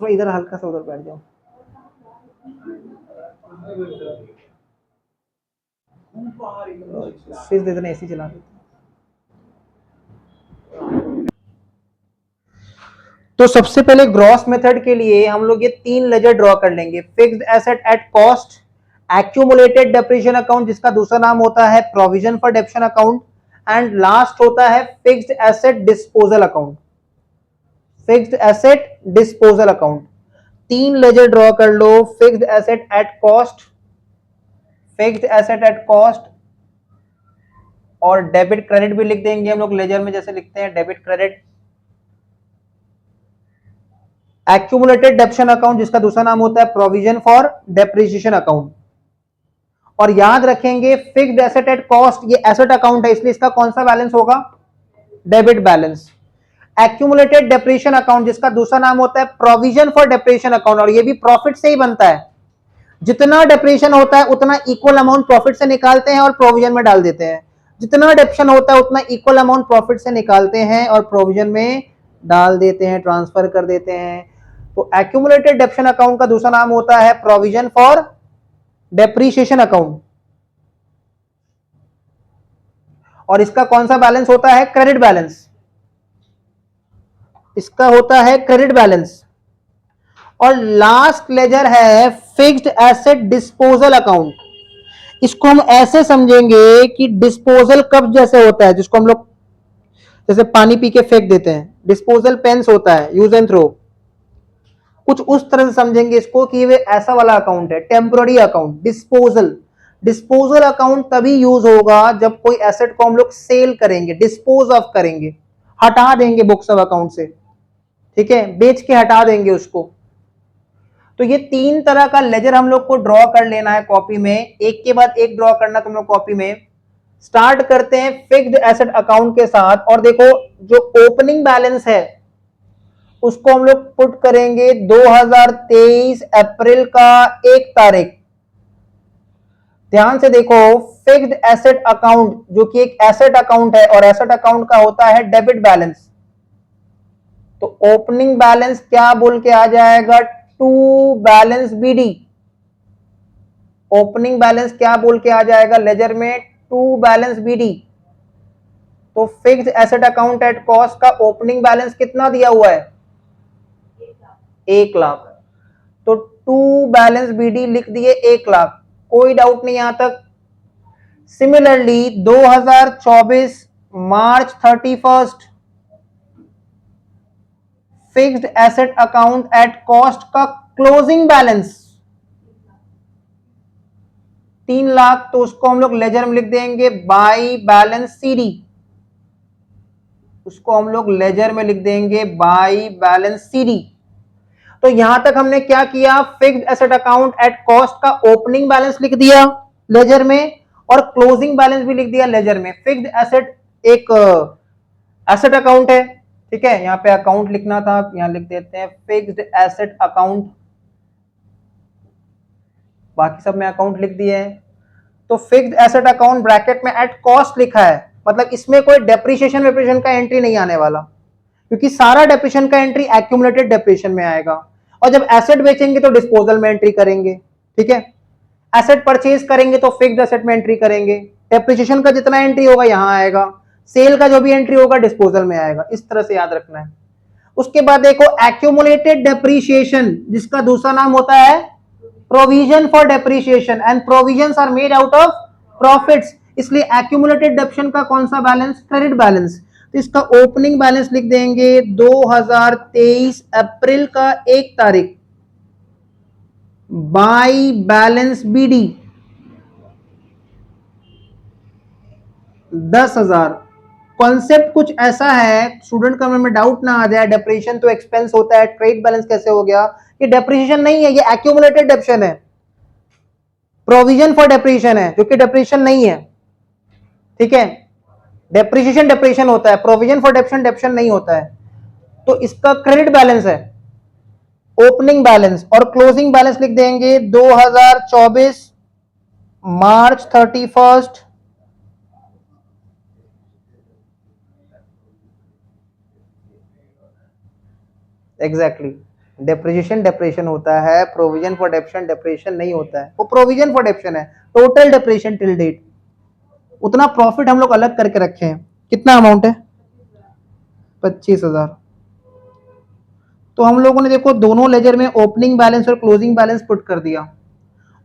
तो इधर हल्का सा उधर बैठ जाओ। फिर दे देना, एसी चला देते। तो सबसे पहले ग्रॉस मेथड के लिए हम लोग ये 3 लेजर ड्रॉ कर लेंगे। Fixed asset at cost, accumulated depreciation account जिसका दूसरा नाम होता है provision for depreciation account, and last होता है fixed asset disposal account. Fixed asset disposal account 3 ledger draw कर लो। Fixed asset at cost, fixed asset at cost, और डेबिट क्रेडिट भी लिख देंगे हम लोग लेजर में, जैसे लिखते हैं debit credit. Accumulated depreciation account जिसका दूसरा नाम होता है प्रोविजन फॉर डेप्रिसिएशन अकाउंट। और याद रखेंगे फिक्स्ड एसेट एट कॉस्ट ये एसेट अकाउंट है, इसलिए इसका कौन सा बैलेंस होगा, debit balance. Accumulated depreciation account जिसका दूसरा नाम होता है प्रोविजन फॉर डेप्रिसिएशन अकाउंट, और ये भी प्रॉफिट से ही बनता है। जितना डेप्रिसिएशन होता है उतना इक्वल अमाउंट प्रॉफिट से निकालते हैं और प्रोविजन में डाल देते हैं। जितना डेप्रिसिएशन होता है उतना इक्वल अमाउंट प्रॉफिट से निकालते हैं और प्रोविजन में डाल देते हैं, ट्रांसफर कर देते हैं। तो एक्यूमुलेटेड डेप्रिसिएशन अकाउंट का दूसरा नाम होता है प्रोविजन फॉर डेप्रिसिएशन अकाउंट, और इसका कौन सा बैलेंस होता है, क्रेडिट बैलेंस। इसका होता है क्रेडिट बैलेंस। और लास्ट लेजर है फिक्स्ड एसेट डिस्पोजल अकाउंट। इसको हम ऐसे समझेंगे कि डिस्पोजल कब जैसे होता है, जिसको हम लोग जैसे पानी पी के फेंक देते हैं, डिस्पोजल पेंस होता है, यूज एंड थ्रो, कुछ उस तरह से समझेंगे इसको कि वे ऐसा वाला अकाउंट है, temporary account. Disposal, disposal account तभी यूज होगा जब कोई एसेट को हम लोग सेल करेंगे, डिस्पोज ऑफ करेंगे, हटा देंगे बुक्स ऑफ अकाउंट से, ठीक है, बेच के हटा देंगे उसको। तो ये 3 तरह का लेजर हम लोग को ड्रॉ कर लेना है कॉपी में, एक के बाद एक ड्रॉ करना तुम लोग कॉपी में। स्टार्ट करते हैं फिक्स्ड एसेट अकाउंट के साथ, और देखो जो ओपनिंग बैलेंस है उसको हम लोग पुट करेंगे 2023 अप्रैल का 1 तारीख। ध्यान से देखो, फिक्स्ड एसेट अकाउंट जो कि एक एसेट अकाउंट है और एसेट अकाउंट का होता है डेबिट बैलेंस, तो ओपनिंग बैलेंस क्या बोल के आ जाएगा, to balance BD. Opening balance क्या बोल के आ जाएगा लेजर में, टू बैलेंस बीडी। तो fixed asset account at cost का ओपनिंग बैलेंस कितना दिया हुआ है, 1 लाख। तो टू बैलेंस बीडी लिख दिए 1 लाख, कोई डाउट नहीं यहां तक। Similarly 2024 March 31 fixed asset account at cost का क्लोजिंग बैलेंस 3 लाख, तो उसको हम लोग लेजर में लिख देंगे बाय बैलेंस सीडी। उसको हम लोग लेजर में लिख देंगे बाय बैलेंस सीडी। तो यहां तक हमने क्या किया, fixed asset account at cost का ओपनिंग बैलेंस लिख दिया लेजर में और क्लोजिंग बैलेंस भी लिख दिया लेजर में। फिक्स्ड एसेट एक एसेट अकाउंट है, ठीक है, यहां पे अकाउंट लिखना था, यहां लिख देते हैं फिक्स्ड एसेट अकाउंट, बाकी सब में अकाउंट लिख दिए हैं। तो फिक्स्ड एसेट अकाउंट ब्रैकेट में एट कॉस्ट लिखा है, मतलब इसमें कोई डेप्रिसिएशन वेप्रिसिएशन का एंट्री नहीं आने वाला, क्योंकि सारा डेप्रिसिएशन का एंट्री एक्यूमुलेटेड डेप्रिसिएशन में आएगा। और जब एसेट बेचेंगे तो डिस्पोजल में एंट्री करेंगे, ठीक है। एसेट परचेज करेंगे तो फिक्स्ड एसेट में एंट्री करेंगे, डेप्रिसिएशन का जितना एंट्री होगा यहां आएगा, सेल का जो भी एंट्री होगा डिस्पोजल में आएगा। इस तरह से याद रखना है। उसके बाद देखो एक्यूमुलेटेड डेप्रिसिएशन जिसका दूसरा नाम होता है provision for depreciation, and provisions are made out of profits, इसलिए एक्यूमुलेटेड डेप्रिसिएशन का कौन सा बैलेंस, क्रेडिट बैलेंस। तो इसका ओपनिंग बैलेंस लिख देंगे 2023 अप्रैल का 1 तारीख बाय बैलेंस बीडी 10,000। कॉन्सेप्ट कुछ ऐसा है, स्टूडेंट का मन में डाउट ना आ जाए, डेप्रिसिएशन तो एक्सपेंस होता है, ट्रेड बैलेंस कैसे हो गया, ये डेप्रिसिएशन नहीं है, ये एक्यूमुलेटेड डेप्रिसिएशन है। प्रोविजन फॉर डेप्रिसिएशन है जो कि डेप्रिसिएशन नहीं है, ठीक है। डेप्रिसिएशन डेप्रिसिएशन होता है, प्रोविजन फॉर डेप्शन डेप्शन नहीं होता है। तो इसका क्रेडिट बैलेंस है ओपनिंग बैलेंस, और क्लोजिंग बैलेंस लिख देंगे 2024 मार्च 31 एग्जैक्टली। डेप्रिसिएशन डेप्रिसिएशन होता है, प्रोविजन फॉर डेप्शन डेप्रिसिएशन नहीं होता है। वो प्रोविजन फॉर डेप्शन है, टोटल डेप्रिसिएशन टिल डेट। उतना प्रॉफिट हम लोग अलग करके रखे हैं। कितना अमाउंट है? 25,000। तो हम लोगों ने देखो दोनों लेजर में ओपनिंग बैलेंस और क्लोजिंग बैलेंस पुट कर दिया।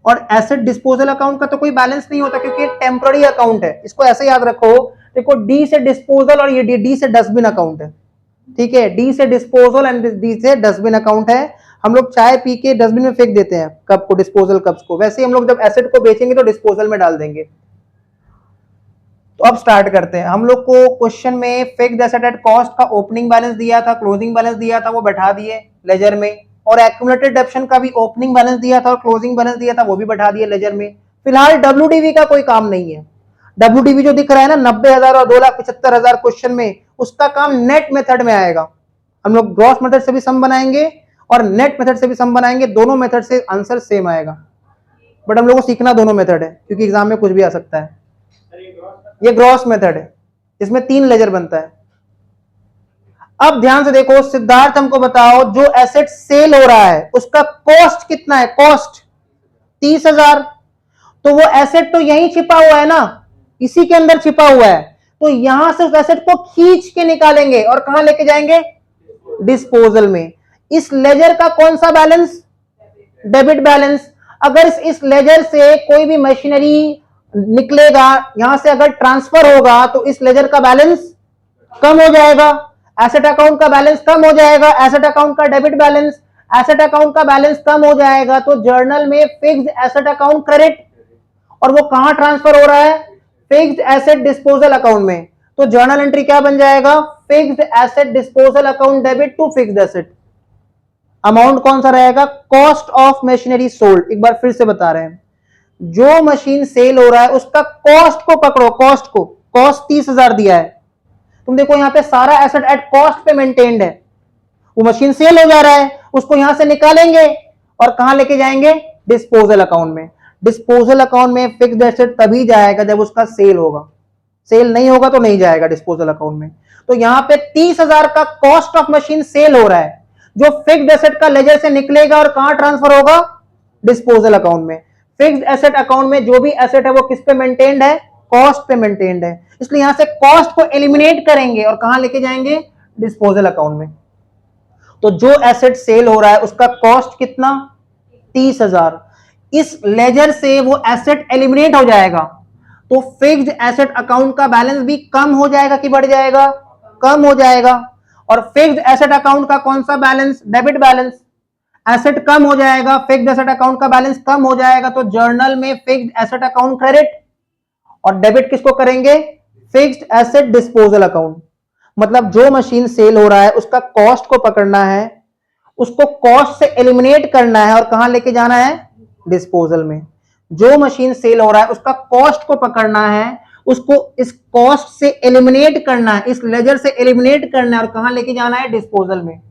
और एसेट डिस्पोजल अकाउंट का तो कोई बैलेंस नहीं होता क्योंकि टेम्पररी अकाउंट है। इसको ऐसे याद रखो, देखो डी से डिस्पोजल और ये डी से डस्टबिन अकाउंट है। ठीक है, डी से डिस्पोजल एंड डी से डस्टबिन अकाउंट है। हम लोग चाय पी के डस्टबिन में फेंक देते हैं कप को, डिस्पोजल कप्स को। वैसे ही हम लोग जब एसेट को बेचेंगे तो डिस्पोजल में डाल देंगे। तो अब स्टार्ट करते हैं। हम लोग को क्वेश्चन में फिक्स्ड एसेट एट कॉस्ट का ओपनिंग बैलेंस दिया था, क्लोजिंग बैलेंस दिया था, वो बैठा दिए लेजर में। और एक्यूमुलेटेड डेप्शन का भी ओपनिंग बैलेंस दिया था और क्लोजिंग बैलेंस दिया था, वो भी बैठा दिए लेजर में। फिलहाल डब्ल्यूडीवी का कोई काम नहीं है। डब्ल्यूडीवी जो दिख रहा है ना 90,000 और 2,75,000 क्वेश्चन में, उसका काम नेट मेथड में आएगा। हम लोग ग्रॉस मेथड से भी सम बनाएंगे और नेट मेथड से भी सम बनाएंगे, दोनों मेथड से आंसर सेम आएगा। बट हम लोग को सीखना दोनों मेथड है क्योंकि एग्जाम में कुछ भी आ सकता है। ये ग्रॉस मेथड है, इसमें 3 लेजर बनता है। अब ध्यान से देखो सिद्धार्थ, हमको बताओ जो एसेट सेल हो रहा है उसका कॉस्ट कितना है? कॉस्ट 30,000। तो वो एसेट तो यहीं छिपा हुआ है ना, इसी के अंदर छिपा हुआ है। तो यहां से उस एसेट को खींच के निकालेंगे और कहां लेके जाएंगे? डिस्पोजल में। इस लेजर का कौन सा बैलेंस? Debit balance. अगर इस लेजर से कोई भी मशीनरी निकलेगा, यहां से अगर ट्रांसफर होगा तो इस लेजर का बैलेंस कम हो जाएगा, एसेट अकाउंट का बैलेंस कम हो जाएगा, एसेट अकाउंट का डेबिट बैलेंस, एसेट अकाउंट का बैलेंस कम हो जाएगा। तो जर्नल में फिक्स्ड एसेट अकाउंट क्रेडिट, और वो कहां ट्रांसफर हो रहा है? फिक्स्ड एसेट डिस्पोजल अकाउंट में। तो जर्नल एंट्री क्या बन जाएगा? Fixed asset disposal account debit to fixed asset. Amount कौन सा रहेगा? Cost of machinery sold. एक बार फिर से बता रहे हैं, जो मशीन सेल हो रहा है उसका कॉस्ट को पकड़ो, कॉस्ट को। कॉस्ट 30,000 दिया है, तुम देखो यहां पे सारा एसेट एट कॉस्ट पे मेंटेन्ड है। वो मशीन सेल हो जा रहा है, उसको यहां से निकालेंगे और कहां लेके जाएंगे? डिस्पोजल अकाउंट में। डिस्पोजल अकाउंट में फिक्स्ड एसेट तभी जाएगा जब उसका सेल होगा, सेल नहीं होगा तो नहीं जाएगा डिस्पोजल अकाउंट में। तो यहां पे 30,000 का कॉस्ट ऑफ मशीन सेल हो रहा है, जो फिक्स्ड एसेट का लेजर से निकलेगा और कहां ट्रांसफर होगा? डिस्पोजल अकाउंट में। फिक्स्ड एसेट अकाउंट में जो भी एसेट है वो किस पे मेंटेन्ड है? कॉस्ट पे मेंटेन्ड है। इसलिए यहां से कॉस्ट को एलिमिनेट करेंगे और कहां लेके जाएंगे? डिस्पोजल अकाउंट में। तो जो एसेट सेल हो रहा है उसका कॉस्ट कितना? 30,000। इस लेजर से वो एसेट एलिमिनेट हो जाएगा, तो फिक्स्ड एसेट अकाउंट का बैलेंस भी कम हो जाएगा कि बढ़ जाएगा? कम हो जाएगा। और फिक्स्ड एसेट अकाउंट का कौन सा बैलेंस? Debit balance. एसेट कम हो जाएगा, फिक्स्ड एसेट अकाउंट का बैलेंस कम हो जाएगा, तो जर्नल में फिक्स्ड एसेट अकाउंट क्रेडिट, और डेबिट किसको करेंगे? Fixed asset disposal account. मतलब जो मशीन सेल हो रहा है उसका कॉस्ट को पकड़ना है, उसको कॉस्ट से एलिमिनेट करना है और कहां लेके जाना है? डिस्पोजल में। जो मशीन सेल हो रहा है उसका कॉस्ट को पकड़ना है, उसको इस कॉस्ट से एलिमिनेट करना है, इस लेजर से एलिमिनेट करना है और कहां लेके जाना है? डिस्पोजल में।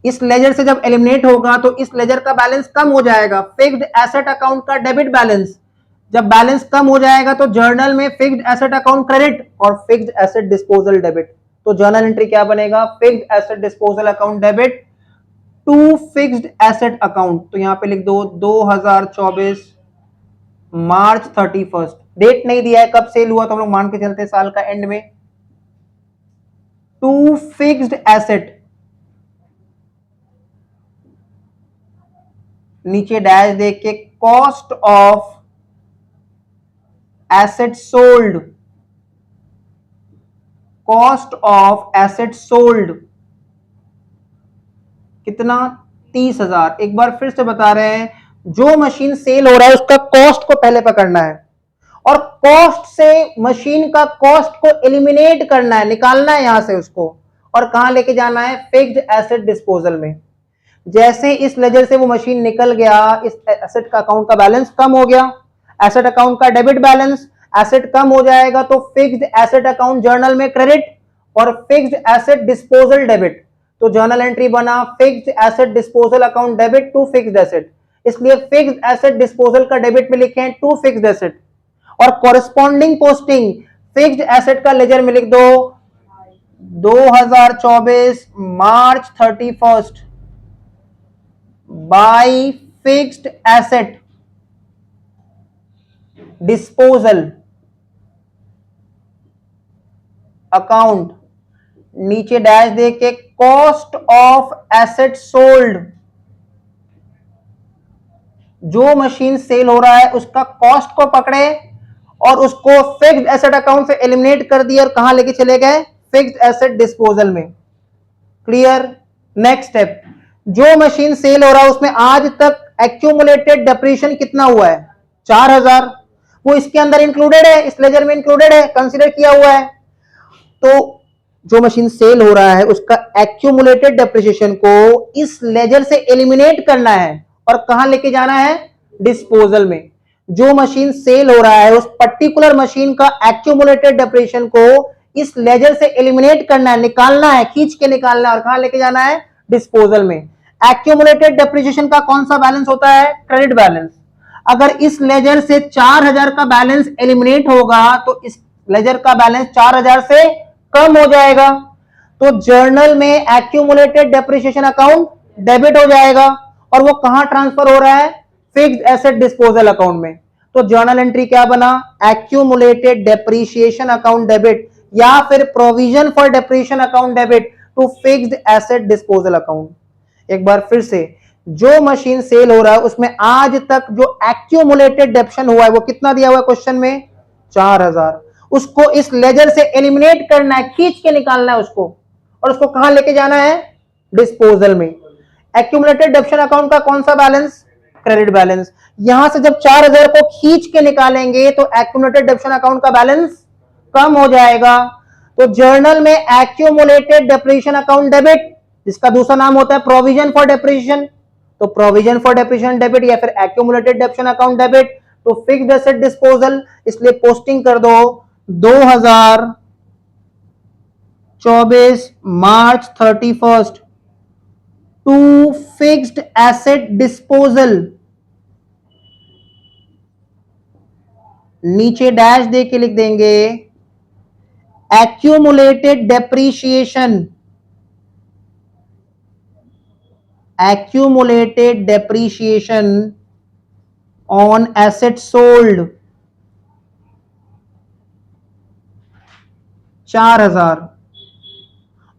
इस लेजर से जब एलिमिनेट होगा तो इस लेजर का बैलेंस कम हो जाएगा, फिक्स्ड एसेट अकाउंट का डेबिट बैलेंस। जब बैलेंस कम हो जाएगा तो जर्नल में फिक्स्ड एसेट अकाउंट क्रेडिट और फिक्स्ड एसेट डिस्पोजल डेबिट। तो जर्नल एंट्री क्या बनेगा? Fixed asset disposal account debit to fixed asset account. तो यहां पे लिख दो 2024 मार्च 31। डेट नहीं दिया है कब सेल हुआ, तो हम लोग मान के चलते साल का एंड में। टू फिक्स्ड एसेट, नीचे डैश देख के cost of asset sold, cost of asset sold कितना? 30,000। एक बार फिर से बता रहे हैं, जो मशीन सेल हो रहा है उसका कॉस्ट को पहले पकड़ना है और कॉस्ट से मशीन का कॉस्ट को एलिमिनेट करना है, निकालना है यहां से उसको, और कहां लेके जाना है? फिक्स्ड एसेट डिस्पोजल में। जैसे इस लेजर से वो मशीन निकल गया, इस एसेट का अकाउंट का बैलेंस कम हो गया, एसेट अकाउंट का डेबिट बैलेंस, एसेट कम हो जाएगा तो फिक्स्ड एसेट अकाउंट जर्नल में क्रेडिट और फिक्स्ड एसेट डिस्पोजल डेबिट। तो जर्नल एंट्री बना fixed asset disposal account debit to fixed asset, इसलिए फिक्स्ड एसेट डिस्पोजल का डेबिट में लिखे हैं टू फिक्स्ड एसेट। और कॉरेस्पॉन्डिंग पोस्टिंग फिक्स्ड एसेट का लेजर में लिख दो 2024 March 31 by fixed asset disposal account, नीचे डैश दे के कॉस्ट ऑफ एसेट सोल्ड, जो मशीन सेल हो रहा है उसका कॉस्ट को पकड़े और उसको फिक्स्ड एसेट अकाउंट से एलिमिनेट कर दिया और कहां लेके चले गए फिक्स्ड एसेट डिस्पोजल में। क्लियर। नेक्स्ट स्टेप, जो मशीन सेल हो रहा है उसमें आज तक एक्यूमुलेटेड डेप्रिसिएशन कितना हुआ है 4000, वो इसके अंदर इंक्लूडेड है, इस लेजर में इंक्लूडेड है, कंसीडर किया हुआ है। तो जो मशीन सेल हो रहा है उसका एक्यूमुलेटेड डेप्रिसिएशन को इस लेजर से एलिमिनेट करना है और कहां लेके जाना है डिस्पोजल में। जो मशीन सेल हो रहा है उस पर्टिकुलर मशीन का एक्यूमुलेटेड डेप्रिसिएशन को इस लेजर से एलिमिनेट करना है, निकालना है, खींच के निकालना है और कहां लेके जाना है डिस्पोजल में। एक्यूमुलेटेड डेप्रिसिएशन का कौन सा बैलेंस होता है क्रेडिट बैलेंस। अगर इस लेजर से 4000 का बैलेंस एलिमिनेट होगा तो इस लेजर का बैलेंस 4000 से कम हो जाएगा, तो जर्नल में एक्यूमुलेटेड डेप्रिसिएशन अकाउंट डेबिट हो जाएगा और वो कहां ट्रांसफर हो रहा है फिक्स्ड एसेट डिस्पोजल अकाउंट में। तो जर्नल एंट्री क्या बना एक्यूमुलेटेड डेप्रिसिएशन अकाउंट डेबिट या फिर provision for depreciation account debit to fixed asset disposal account. एक बार फिर से, जो मशीन सेल हो रहा है उसमें आज तक जो एक्यूमुलेटेड डेप्शन हुआ है वो कितना दिया हुआ है क्वेश्चन में 4000, उसको इस लेजर से एलिमिनेट करना है, खींच के निकालना है उसको और उसको कहां लेके जाना है डिस्पोजल में। एक्यूमुलेटेड डेप्शन अकाउंट का कौन सा बैलेंस क्रेडिट बैलेंस। यहां से जब 4000 को खींच के निकालेंगे तो एक्यूमुलेटेड डेप्शन अकाउंट का बैलेंस कम हो जाएगा। तो जर्नल में एक्यूमुलेटेड डेप्रिसिएशन अकाउंट डेबिट, जिसका दूसरा नाम होता है प्रोविजन फॉर डेप्रिसिएशन, तो प्रोविजन फॉर डेप्रिसिएशन डेबिट या फिर एक्यूमुलेटेड डेप्शन अकाउंट डेबिट तो फिक्स्ड एसेट डिस्पोजल, इसलिए पोस्टिंग कर दो 2024 March 31 to fixed asset disposal, नीचे डैश दे के लिख देंगे accumulated depreciation, accumulated depreciation on asset sold 4000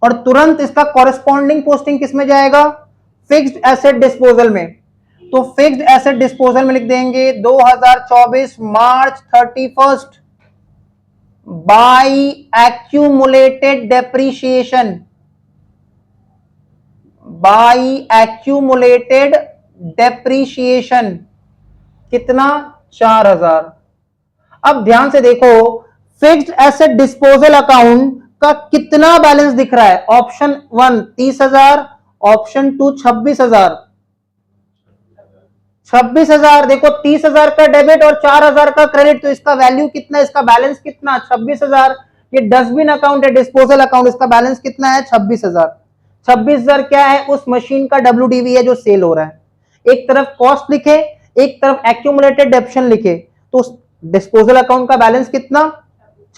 और तुरंत इसका कॉरेस्पॉन्डिंग पोस्टिंग किसमें जाएगा फिक्स्ड एसेट डिस्पोजल में। तो फिक्स्ड एसेट डिस्पोजल में लिख देंगे 2024 March 31 by accumulated depreciation, by accumulated depreciation कितना 4000। अब ध्यान से देखो फिक्स्ड एसेट डिस्पोजल अकाउंट का कितना बैलेंस दिख रहा है। Option 1 30,000, option 2 26,000। 26,000 देखो 30,000 का डेबिट और 4,000 का क्रेडिट, तो इसका वैल्यू कितना, इसका बैलेंस कितना 26,000। ये डस्टबिन अकाउंट है, डिस्पोजल अकाउंट, इसका बैलेंस कितना है 26,000। 26,000 क्या है उस मशीन का WDV है जो सेल हो रहा है। एक तरफ कॉस्ट लिखे, एक तरफ एक्यूमुलेटेड डेप्शन लिखे, तो डिस्पोजल अकाउंट का बैलेंस कितना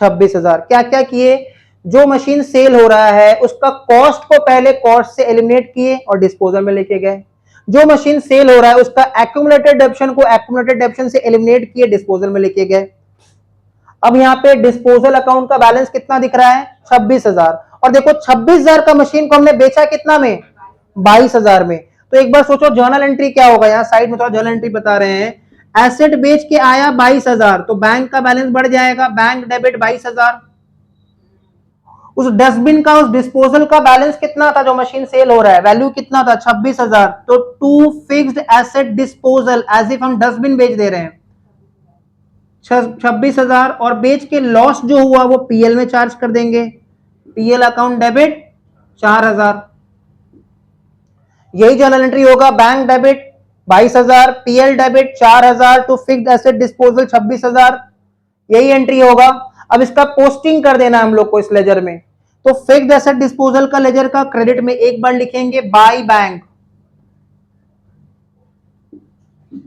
26,000। क्या क्या किए, जो मशीन सेल हो रहा है उसका कॉस्ट को पहले कॉस्ट से एलिमिनेट किए और डिस्पोजल में लेके गए। जो मशीन सेल हो रहा है उसका एक्यूमुलेटेड डेप्शन को एक्यूमुलेटेड डेप्शन से एलिमिनेट किए डिस्पोजल में लेके गए। अब यहाँ पे डिस्पोजल अकाउंट का बैलेंस कितना दिख रहा है 26,000 और देखो 26,000 का मशीन को हमने बेचा कितना में 22,000 में। तो एक बार सोचो जर्नल एंट्री क्या होगा, यहाँ साइड में थोड़ा जर्नल एंट्री बता रहे हैं। एसेट बेच के आया 22,000 तो बैंक का बैलेंस बढ़ जाएगा, बैंक डेबिट 22,000। उस डस्टबिन का उस डिस्पोजल का बैलेंस कितना था जो मशीन सेल हो रहा है, वैल्यू कितना था 26,000। तो to fixed asset disposal as if हम डस्टबिन बेच दे रहे हैं 26,000 और बेच के लॉस जो हुआ वो पीएल में चार्ज कर देंगे, पीएल अकाउंट डेबिट 4,000। यही जर्नल एंट्री होगा, bank debit 22,000, PL debit 4,000 to fixed asset disposal 26,000। यही एंट्री होगा। अब इसका पोस्टिंग कर देना हम लोग को इस लेजर में। तो फिक्स्ड एसेट डिस्पोजल का लेजर का क्रेडिट में एक बार लिखेंगे बाय बैंक,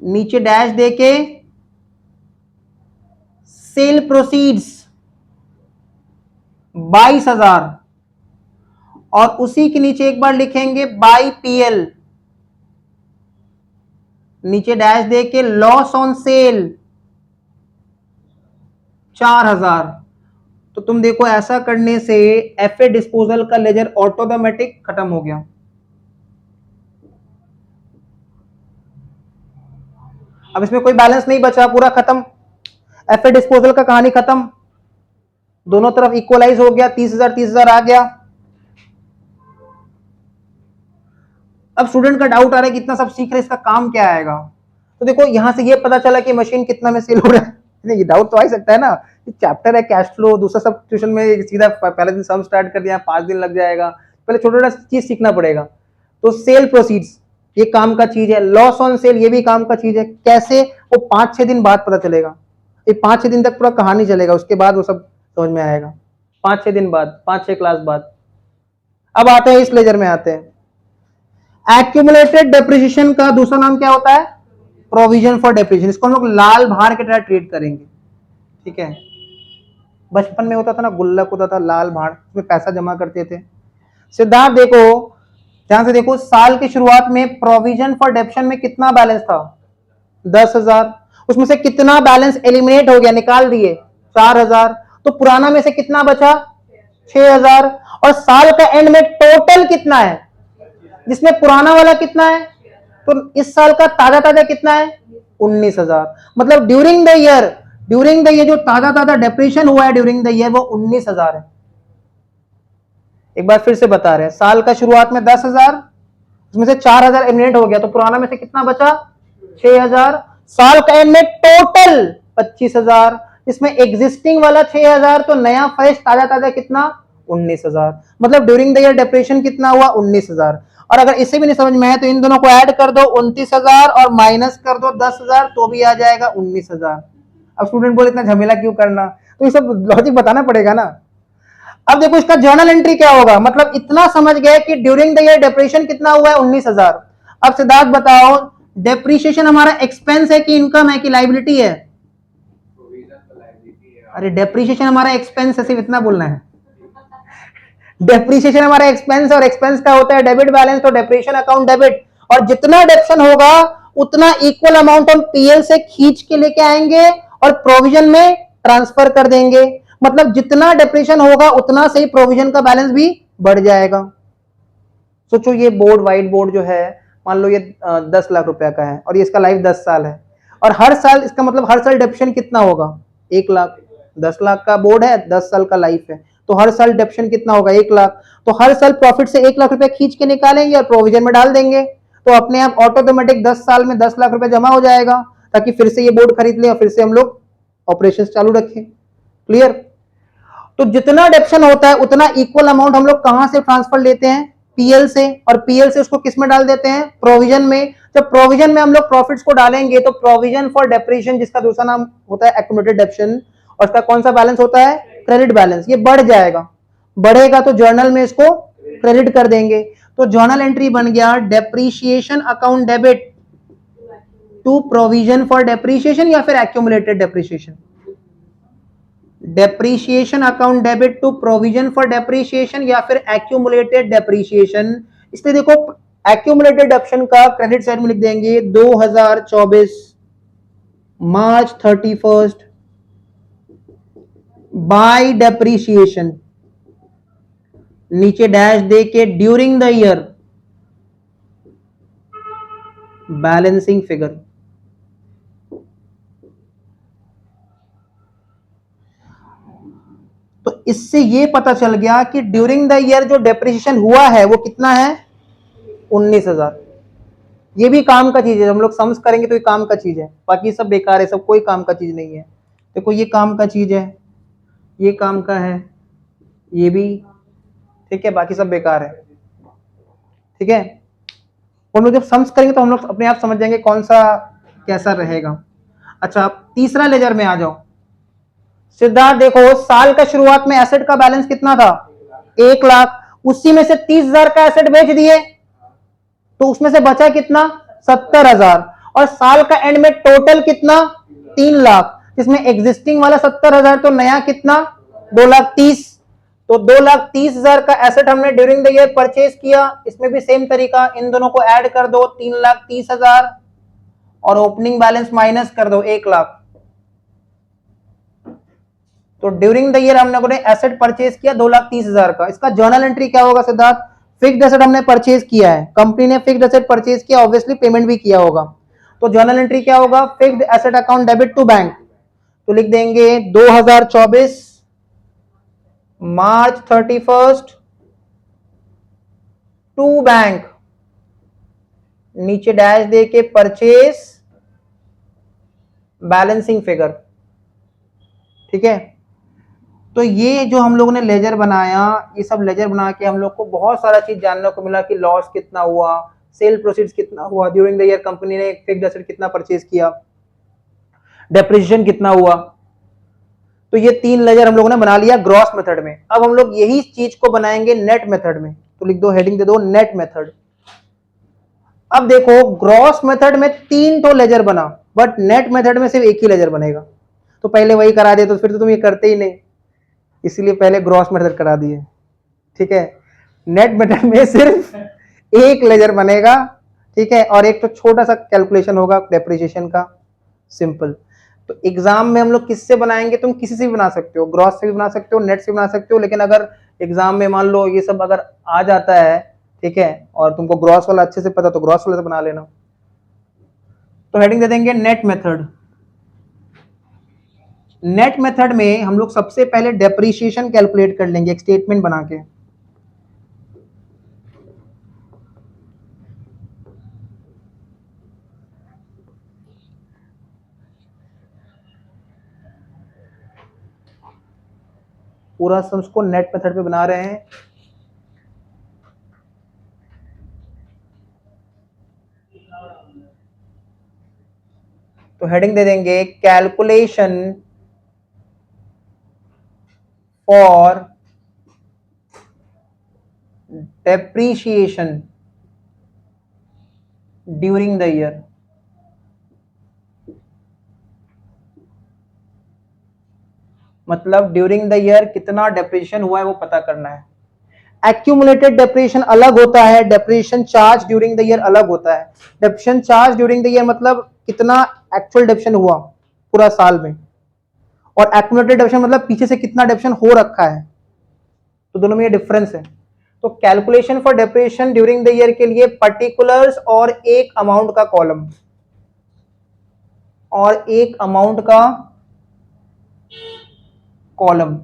नीचे डैश देके सेल प्रोसीड्स 22,000, और उसी के नीचे एक बार लिखेंगे बाय पीएल, नीचे डैश देके लॉस ऑन सेल 4,000। तो तुम देखो ऐसा करने से एफए डिस्पोजल का लेजर ऑटोमेटिक खत्म हो गया। अब इसमें कोई बैलेंस नहीं बचा, पूरा खत्म। एफए डिस्पोजल का कहानी खत्म, दोनों तरफ इक्वलाइज हो गया, 30,000 30,000 आ गया। अब स्टूडेंट का डाउट आ रहा है कि इतना सब सीख रहे, इसका काम क्या आएगा। तो देखो यहां से ये पता चला कि मशीन कितना में सेल हो रहा है। नहीं, डाउट तो आ ही सकता है ना, चैप्टर है कैश फ्लो, दूसरा सब ट्यूशन में सीधा पहले दिन सम स्टार्ट कर दिया, 5 दिन लग जाएगा, पहले छोटा छोटा चीज सीखना पड़ेगा। तो सेल प्रोसीड्स ये काम का चीज है, लॉस ऑन सेल ये भी काम का चीज है। कैसे, वो 5-6 दिन बाद पता चलेगा, ये 5-6 दिन तक पूरा कहानी चलेगा, उसके बाद वो सब समझ में आएगा, 5-6 दिन बाद, 5-6 क्लास बाद। अब आते हैं इस लेजर में, आते हैं एक्यूमुलेटेड डेप्रिसिएशन का दूसरा नाम क्या होता है, प्रोविजन फॉर डेप्रिसिएशन। इसको हम लोग लाल भार के तरह ट्रीट करेंगे, ठीक है। बचपन में होता था ना, गुल्लक होता था लाल भार, उसमें पैसा जमा करते थे। सिद्धार्थ देखो ध्यान से देखो, साल की शुरुआत में प्रोविजन फॉर डेप्शन में कितना बैलेंस था, 10,000। उसमें से कितना बैलेंस एलिमिनेट हो गया, निकाल दिए, 4,000। तो पुराना में से कितना बचा, 6,000। और साल का एंड में टोटल कितना है, जिसमें पुराना वाला कितना है, तो इस साल का ताजा ताजा कितना है, 19,000। मतलब ड्यूरिंग द ईयर जो ताजा ताजा डेप्रिसिएशन हुआ है ड्यूरिंग द ईयर, वो 19,000 है। एक बार फिर से बता रहे हैं, साल का शुरुआत में 10,000, उसमें से 4,000 एलिमिनेट हो गया, तो पुराना में से कितना बचा, 6,000। साल का एंड में टोटल 25,000, इसमें एग्जिस्टिंग वाला 6,000, तो नया फ्रेश ताजा ताजा कितना, 19,000। मतलब ड्यूरिंग द ईयर डेप्रिसिएशन कितना हुआ, 19,000। और अगर इसे भी नहीं समझ में है तो इन दोनों को ऐड कर दो, 29,000, और माइनस कर दो 10,000, तो भी आ जाएगा 19,000। अब स्टूडेंट बोले इतना झमेला क्यों करना, तो ये सब लॉजिक बताना पड़ेगा ना। अब देखो इसका जर्नल एंट्री क्या होगा, मतलब इतना समझ गए कि ड्यूरिंग द ईयर डेप्रिसिएशन कितना हुआ है, 19,000। अब सिद्धार्थ बताओ, डेप्रिसिएशन हमारा एक्सपेंस है कि इनकम है कि लाइबिलिटी है, अरे डेप्रिसिएशन हमारा एक्सपेंस है, सिर्फ इतना बोलना है। डेप्रिसिएशन हमारा एक्सपेंस, और एक्सपेंस का होता है डेबिट बैलेंस, तो डेप्रिसिएशन अकाउंट डेबिट। और जितना डेप्शन होगा उतना इक्वल अमाउंट हम पीएल से खींच के लेके आएंगे और प्रोविजन में ट्रांसफर कर देंगे। मतलब जितना डेप्रिसिएशन होगा उतना से ही प्रोविजन का बैलेंस भी बढ़ जाएगा। सोचो ये बोर्ड, व्हाइट बोर्ड जो है, मान लो ये 10 लाख रुपया का है और ये इसका लाइफ 10 साल है, और हर साल इसका मतलब हर साल डेप्शन कितना होगा, 1 लाख। 10 लाख का बोर्ड है, 10 साल का लाइफ है, तो हर साल डेप्शन कितना होगा, 1 लाख। तो हर साल प्रॉफिट से 1 लाख रुपया खींच के निकालेंगे और प्रोविजन में डाल देंगे, तो अपने आप ऑटोमेटिक 10 साल में 10 लाख रुपया जमा हो जाएगा, ताकि फिर से ये बोर्ड खरीद ले और फिर से हम लोग ऑपरेशन चालू रखें। क्लियर। तो जितना डेप्शन होता है उतना इक्वल अमाउंट हम लोग कहां से ट्रांसफर लेते हैं, पीएल से, और पीएल से उसको किस में डाल देते हैं, प्रोविजन में। जब प्रोविजन में हम लोग प्रॉफिट्स को डालेंगे तो प्रोविजन फॉर डेप्रिसिएशन, जिसका दूसरा नाम होता है एक्यूमुलेटेड डेप्शन, और उसका कौन सा बैलेंस होता है, क्रेडिट बैलेंस, ये बढ़ जाएगा। बढ़ेगा तो जर्नल में इसको क्रेडिट कर देंगे। तो जर्नल एंट्री बन गया depreciation account debit to provision for depreciation, या फिर accumulated depreciation. Depreciation account debit to provision for depreciation, या फिर एक्यूमुलेटेड डेप्रीशिएशन। इसलिए देखो एक्यूमुलेटेड डेप्शन का क्रेडिट साइड में लिख देंगे 2024 मार्च 31 बाय डेप्रीशिएशन, नीचे डैश दे के during the year balancing figure. तो इससे ये पता चल गया कि ड्यूरिंग द ईयर जो डेप्रिसिएशन हुआ है वो कितना है, 19,000। ये भी काम का चीज है, हम लोग सम्स करेंगे तो ये काम का चीज है, बाकी सब बेकार है, सब कोई काम का चीज नहीं है। देखो ये काम का चीज है, ये काम का है, ये भी ठीक है, बाकी सब बेकार है। ठीक है, हम लोग जब सम्स करेंगे तो हम लोग अपने आप समझ जाएंगे कौन सा कैसा रहेगा। अच्छा, आप तीसरा लेजर में आ जाओ। सिद्धार्थ देखो, साल का शुरुआत में एसेट का बैलेंस कितना था? 1 लाख। उसी में से 30,000 का एसेट बेच दिए तो उसमें से बचा कितना? 70,000। और साल का एंड में टोटल कितना? 3 लाख। इसमें एग्जिस्टिंग वाला 70,000 तो नया कितना? 2,30,000। तो 2,30,000 का एसेट हमने ड्यूरिंग द ईयर परचेज किया। इसमें भी सेम तरीका, इन दोनों को ऐड कर दो 3,30,000 और ओपनिंग बैलेंस माइनस कर दो 1 लाख। तो ड्यूरिंग द ईयर हम लोगों ने एसेट परचेज किया 2,30,000 का। इसका जर्नल एंट्री क्या होगा सिद्धार्थ? फिक्स्ड एसेट हमने परचेज किया है, कंपनी ने फिक्स्ड एसेट परचेज किया, ऑब्वियसली पेमेंट भी किया होगा। तो जर्नल एंट्री क्या होगा? Fixed asset account debit to bank. तो लिख देंगे 2024 मार्च 31 टू बैंक, नीचे डैश दे के परचेज बैलेंसिंग फिगर। ठीक है, तो ये जो हम लोगों ने लेजर बनाया, ये सब लेजर बना के हम लोग को बहुत सारा चीज जानने को मिला कि लॉस कितना हुआ, सेल प्रोसीड्स कितना हुआ, ड्यूरिंग द ईयर कंपनी ने फिक्स्ड एसेट कितना परचेज किया, डेप्रिसिएशन कितना हुआ। तो ये 3 लेजर हम लोगों ने बना लिया ग्रॉस मेथड में। अब हम लोग यही चीज को बनाएंगे नेट मेथड में। तो लिख दो, हेडिंग दे दो नेट मेथड। अब देखो, ग्रॉस मेथड में 3 तो लेजर बना, बट नेट मेथड में सिर्फ एक ही लेजर बनेगा। तो पहले वही करा दे तो फिर तो तुम ये करते ही नहीं, इसीलिए पहले ग्रॉस मेथड करा दिए। ठीक है, नेट मेथड में सिर्फ एक लेजर बनेगा। ठीक है, और एक तो छोटा सा कैलकुलेशन होगा डेप्रिसिएशन का, सिंपल। तो एग्जाम में हम लोग किससे बनाएंगे? तुम किसी से भी बना सकते हो, ग्रॉस से भी बना सकते हो, नेट से भी बना सकते हो, लेकिन अगर एग्जाम में मान लो ये सब अगर आ जाता है, ठीक है, और तुमको ग्रॉस वाला अच्छे से पता, तो ग्रॉस वाला से बना लेना। तो हेडिंग दे देंगे नेट मेथड। नेट मेथड में हम लोग सबसे पहले डेप्रिसिएशन कैलकुलेट कर लेंगे एक स्टेटमेंट बना के। पूरा सम्स को नेट मेथड पे बना रहे हैं। तो हेडिंग दे देंगे calculation for depreciation during the year. मतलब ड्यूरिंग द ईयर कितना डेप्रिसिएशन हुआ है वो पता करना है। एक्यूमुलेटेड डेप्रिसिएशन अलग होता है, depreciation charge during the year अलग होता है। Depreciation charge during the year मतलब कितना एक्चुअल डेप्रिसिएशन हुआ पूरा साल में, और एक्यूमुलेटेड डेप्रिसिएशन मतलब पीछे से कितना डेप्रिसिएशन हो रखा है। तो दोनों में ये डिफरेंस है। तो calculation for depreciation during the year के लिए पर्टिकुलर्स और एक अमाउंट का कॉलम और एक अमाउंट का कॉलम,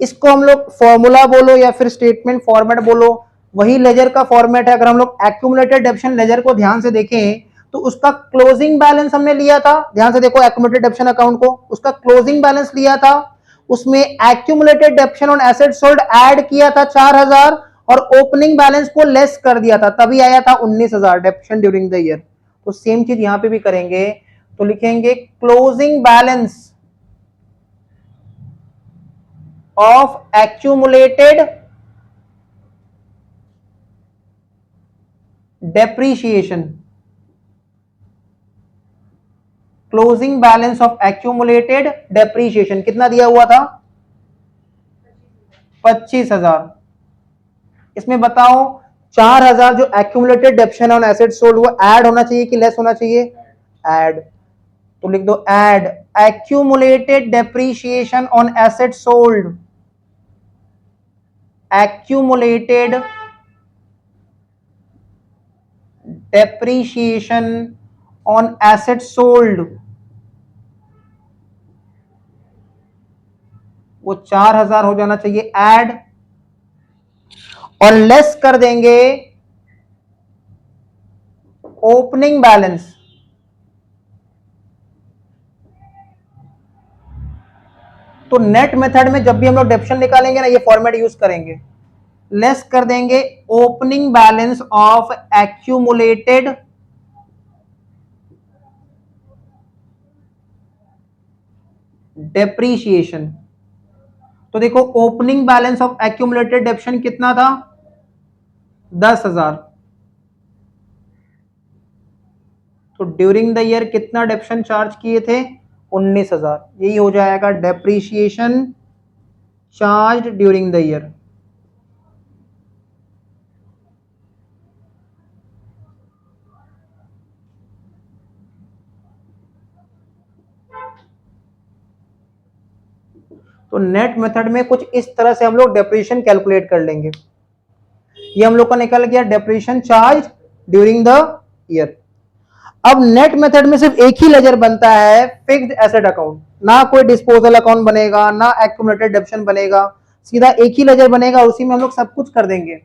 इसको हम लोग फॉर्मूला बोलो या फिर स्टेटमेंट फॉर्मेट बोलो, वही लेजर का फॉर्मेट है। अगर हम लोग एक्यूमुलेटेड डेप्रिसिएशन लेजर को ध्यान से देखें तो उसका क्लोजिंग बैलेंस हमने लिया था, ध्यान से देखो एक्यूमुलेटेड डेप्रिसिएशन अकाउंट को, उसका क्लोजिंग बैलेंस लिया था, उसमें accumulated depreciation on asset sold add किया था 4,000 और ओपनिंग बैलेंस को लेस कर दिया था, तभी आया था 19,000 डेप्रिसिएशन ड्यूरिंग द ईयर। तो सेम चीज यहां पे भी करेंगे। तो लिखेंगे closing balance of accumulated depreciation, closing balance of accumulated depreciation कितना दिया हुआ था? 25,000। इसमें बताओ 4,000 जो accumulated depreciation on asset sold वो ऐड होना चाहिए कि लेस होना चाहिए? ऐड। तो लिख दो add accumulated depreciation on asset sold, accumulated depreciation on asset sold, वो 4,000 हो जाना चाहिए ऐड, और लेस कर देंगे ओपनिंग बैलेंस। तो नेट मेथड में जब भी हम लोग डेप्रिसिएशन निकालेंगे ना, ये फॉर्मेट यूज करेंगे, लेस कर देंगे opening balance of accumulated depreciation. तो देखो ओपनिंग बैलेंस ऑफ एक्यूमुलेटेड डेप्शन कितना था? 10,000। तो ड्यूरिंग द ईयर कितना डेप्शन चार्ज किए थे? 19,000। यही हो जाएगा depreciation charge during the year. तो नेट मेथड में कुछ इस तरह से हम लोग डेप्रीशिएशन कैलकुलेट कर लेंगे। ये हम लोग का निकल गया depreciation charge during the year. अब नेट मेथड में सिर्फ एक ही लेजर बनता है, फिक्स्ड एसेट अकाउंट। ना कोई डिस्पोजल अकाउंट बनेगा, ना एक्यूमुलेटेड डेप्शन बनेगा, सीधा एक ही लेजर बनेगा, उसी में हम लोग सब कुछ कर देंगे,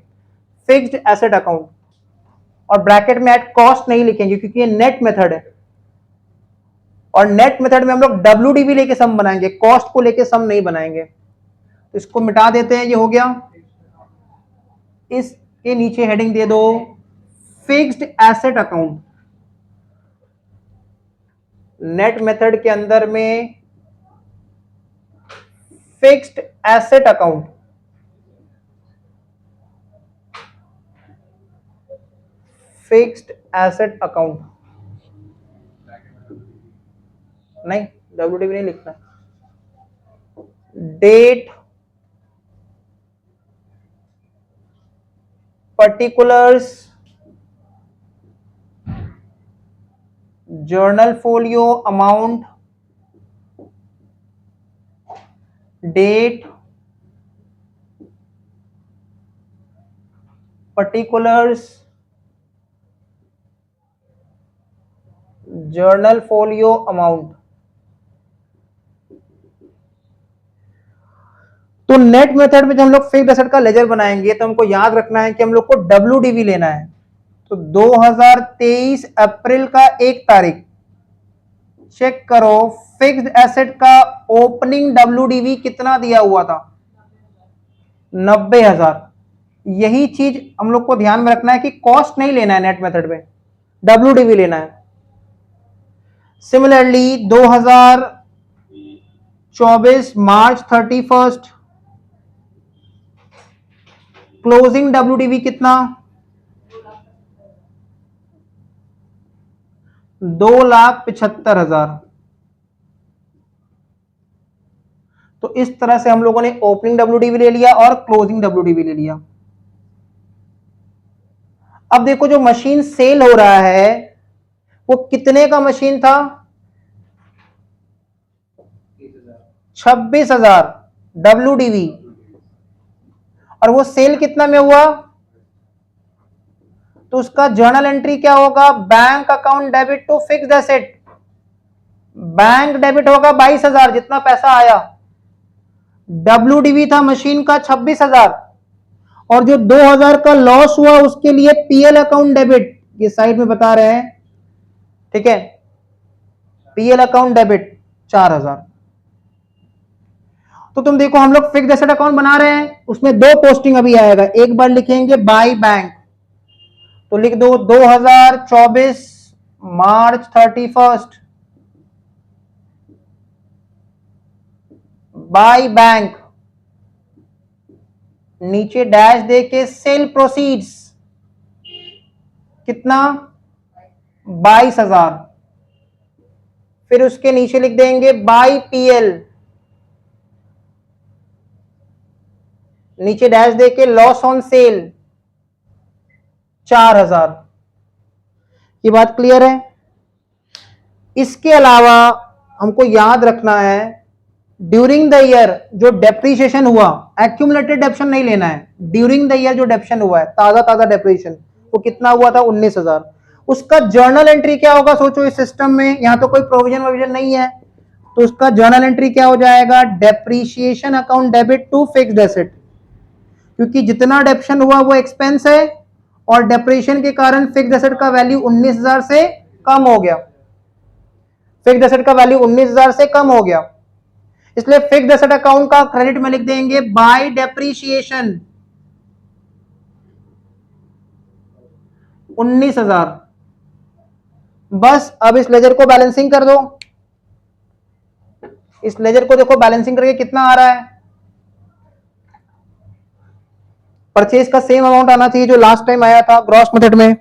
फिक्स्ड एसेट अकाउंट। और ब्रैकेट में एट कॉस्ट नहीं लिखेंगे क्योंकि ये नेट मेथड है, और नेट मेथड में हम लोग डब्ल्यूडीवी लेके सम बनाएंगे, कॉस्ट को लेके सम नहीं बनाएंगे। तो इसको मिटा देते हैं, ये हो गया। इसके नीचे हेडिंग दे दो fixed asset account. Net method के अंदर में fixed asset account, fixed asset account नहीं, डब्ल्यूडीवी नहीं लिखना। Date, particulars, journal folio amount, date, particulars, journal folio amount. तो नेट मेथड में जब हम लोग फिक्स्ड एसेट का लेजर बनाएंगे तो हमको याद रखना है कि हम लोग को डब्ल्यूडीवी लेना है। तो 2023 अप्रैल का 1 तारीख चेक करो, फिक्स्ड एसेट का ओपनिंग डब्ल्यूडीवी कितना दिया हुआ था? 90,000। यही चीज हम लोग को ध्यान में रखना है कि कॉस्ट नहीं लेना है नेट मेथड में, डब्ल्यूडीवी लेना है। सिमिलरली 2024 मार्च 31 क्लोजिंग डब्ल्यूडीवी कितना? 2,75,000। तो इस तरह से हम लोगों ने ओपनिंग डब्ल्यूडीवी ले लिया और क्लोजिंग डब्ल्यूडीवी ले लिया। अब देखो जो मशीन सेल हो रहा है वो कितने का मशीन था? 26,000 डब्ल्यूडीवी। और वो सेल कितना में हुआ? तो उसका जर्नल एंट्री क्या होगा? Bank account debit to fixed asset. Bank debit होगा 22,000 जितना पैसा आया। डब्ल्यूडीवी था मशीन का 26,000, और जो 2,000 का लॉस हुआ उसके लिए पीएल अकाउंट डेबिट, ये साइड में बता रहे हैं, ठीक है, पीएल अकाउंट डेबिट 4,000। तो तुम देखो हम लोग फिक्स्ड एसेट अकाउंट बना रहे हैं, उसमें दो पोस्टिंग अभी आएगा। एक बार लिखेंगे बाय बैंक, तो लिख दो 2024 मार्च 31 बाय बैंक, नीचे डैश दे के सेल प्रोसीड्स कितना? 22,000। फिर उसके नीचे लिख देंगे बाय पीएल, नीचे डैश दे के लॉस ऑन सेल 4,000। ये बात क्लियर है? इसके अलावा हमको याद रखना है ड्यूरिंग द ईयर जो डेप्रीशिएशन हुआ, एक्यूमुलेटेड डेप्शन नहीं लेना है, ड्यूरिंग द ईयर जो डेप्शन हुआ है, ताजा ताजा डेप्रीशिएशन, वो कितना हुआ था? 19,000। उसका जर्नल एंट्री क्या होगा? सोचो इस सिस्टम में यहां तो कोई प्रोविजन वोविजन नहीं है, तो उसका जर्नल एंट्री क्या हो जाएगा? Depreciation account debit to fixed asset, क्योंकि जितना डेप्शन हुआ वो एक्सपेंस है, और डेप्रीशिएशन के कारण फिक्स्ड एसेट का वैल्यू 19,000 से कम हो गया, फिक्स्ड एसेट का वैल्यू 19,000 से कम हो गया, इसलिए फिक्स्ड एसेट अकाउंट का क्रेडिट में लिख देंगे बाय डेप्रीशिएशन 19,000। बस अब इस लेजर को बैलेंसिंग कर दो, इस लेजर को देखो बैलेंसिंग करके कितना आ रहा है, परचेज का सेम अमाउंट आना चाहिए जो लास्ट टाइम आया था ग्रॉस मेथड में।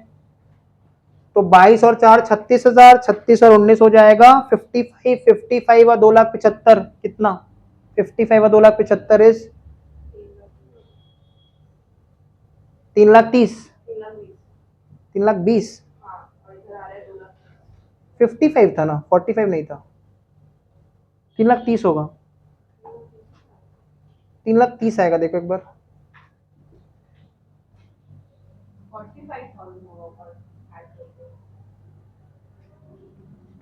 तो 22 और 4 36,000, 36 और 19 हो जाएगा 55, 55 और 2,75,000 कितना, 55 और 2,75,000 इज 3,30,000, 3,20,000, 55 था ना, 45 नहीं था, 3,30,000 होगा, 3,30,000 आएगा, देखो एक बार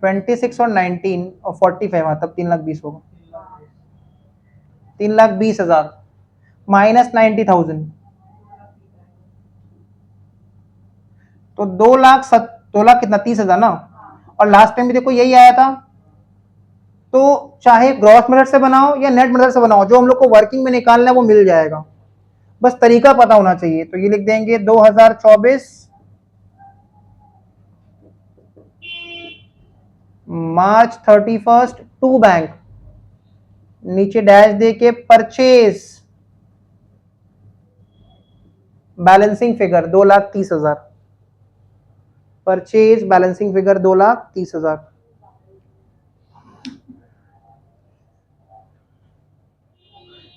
26 और 19 और 45 हाँ, तब 3,20,000 होगा, 3,20,000 माइनस 90,000 तो 2,00,000 कितना 30,000 ना। और लास्ट टाइम भी देखो यही आया था। तो चाहे ग्रॉस मेथड से बनाओ या नेट मेथड से बनाओ, जो हम लोग को वर्किंग में निकालना है वो मिल जाएगा, बस तरीका पता होना चाहिए। तो ये लिख देंगे 2024 मार्च 31 टू बैंक, नीचे डैश दे के purchase balancing figure 2,30,000, purchase balancing figure 2,30,000।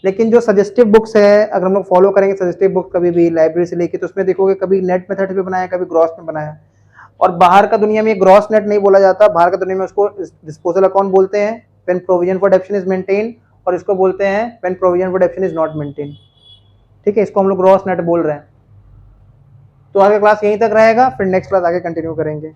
लेकिन जो सजेस्टिव बुक्स है, अगर हम लोग फॉलो करेंगे सजेस्टिव बुक कभी भी लाइब्रेरी से लेके, तो उसमें देखोगे कभी नेट मेथड पे बनाया, कभी ग्रॉस में बनाया। और बाहर का दुनिया में ग्रॉस नेट नहीं बोला जाता, बाहर का दुनिया में उसको डिस्पोजल अकाउंट बोलते हैं when provision for डेप्शन is maintain, और इसको बोलते हैं when provision for डेप्शन is not maintain. ठीक है, इसको हम लोग ग्रॉस नेट बोल रहे हैं। तो आगे क्लास यहीं तक रहेगा, फिर नेक्स्ट क्लास आगे कंटिन्यू करेंगे।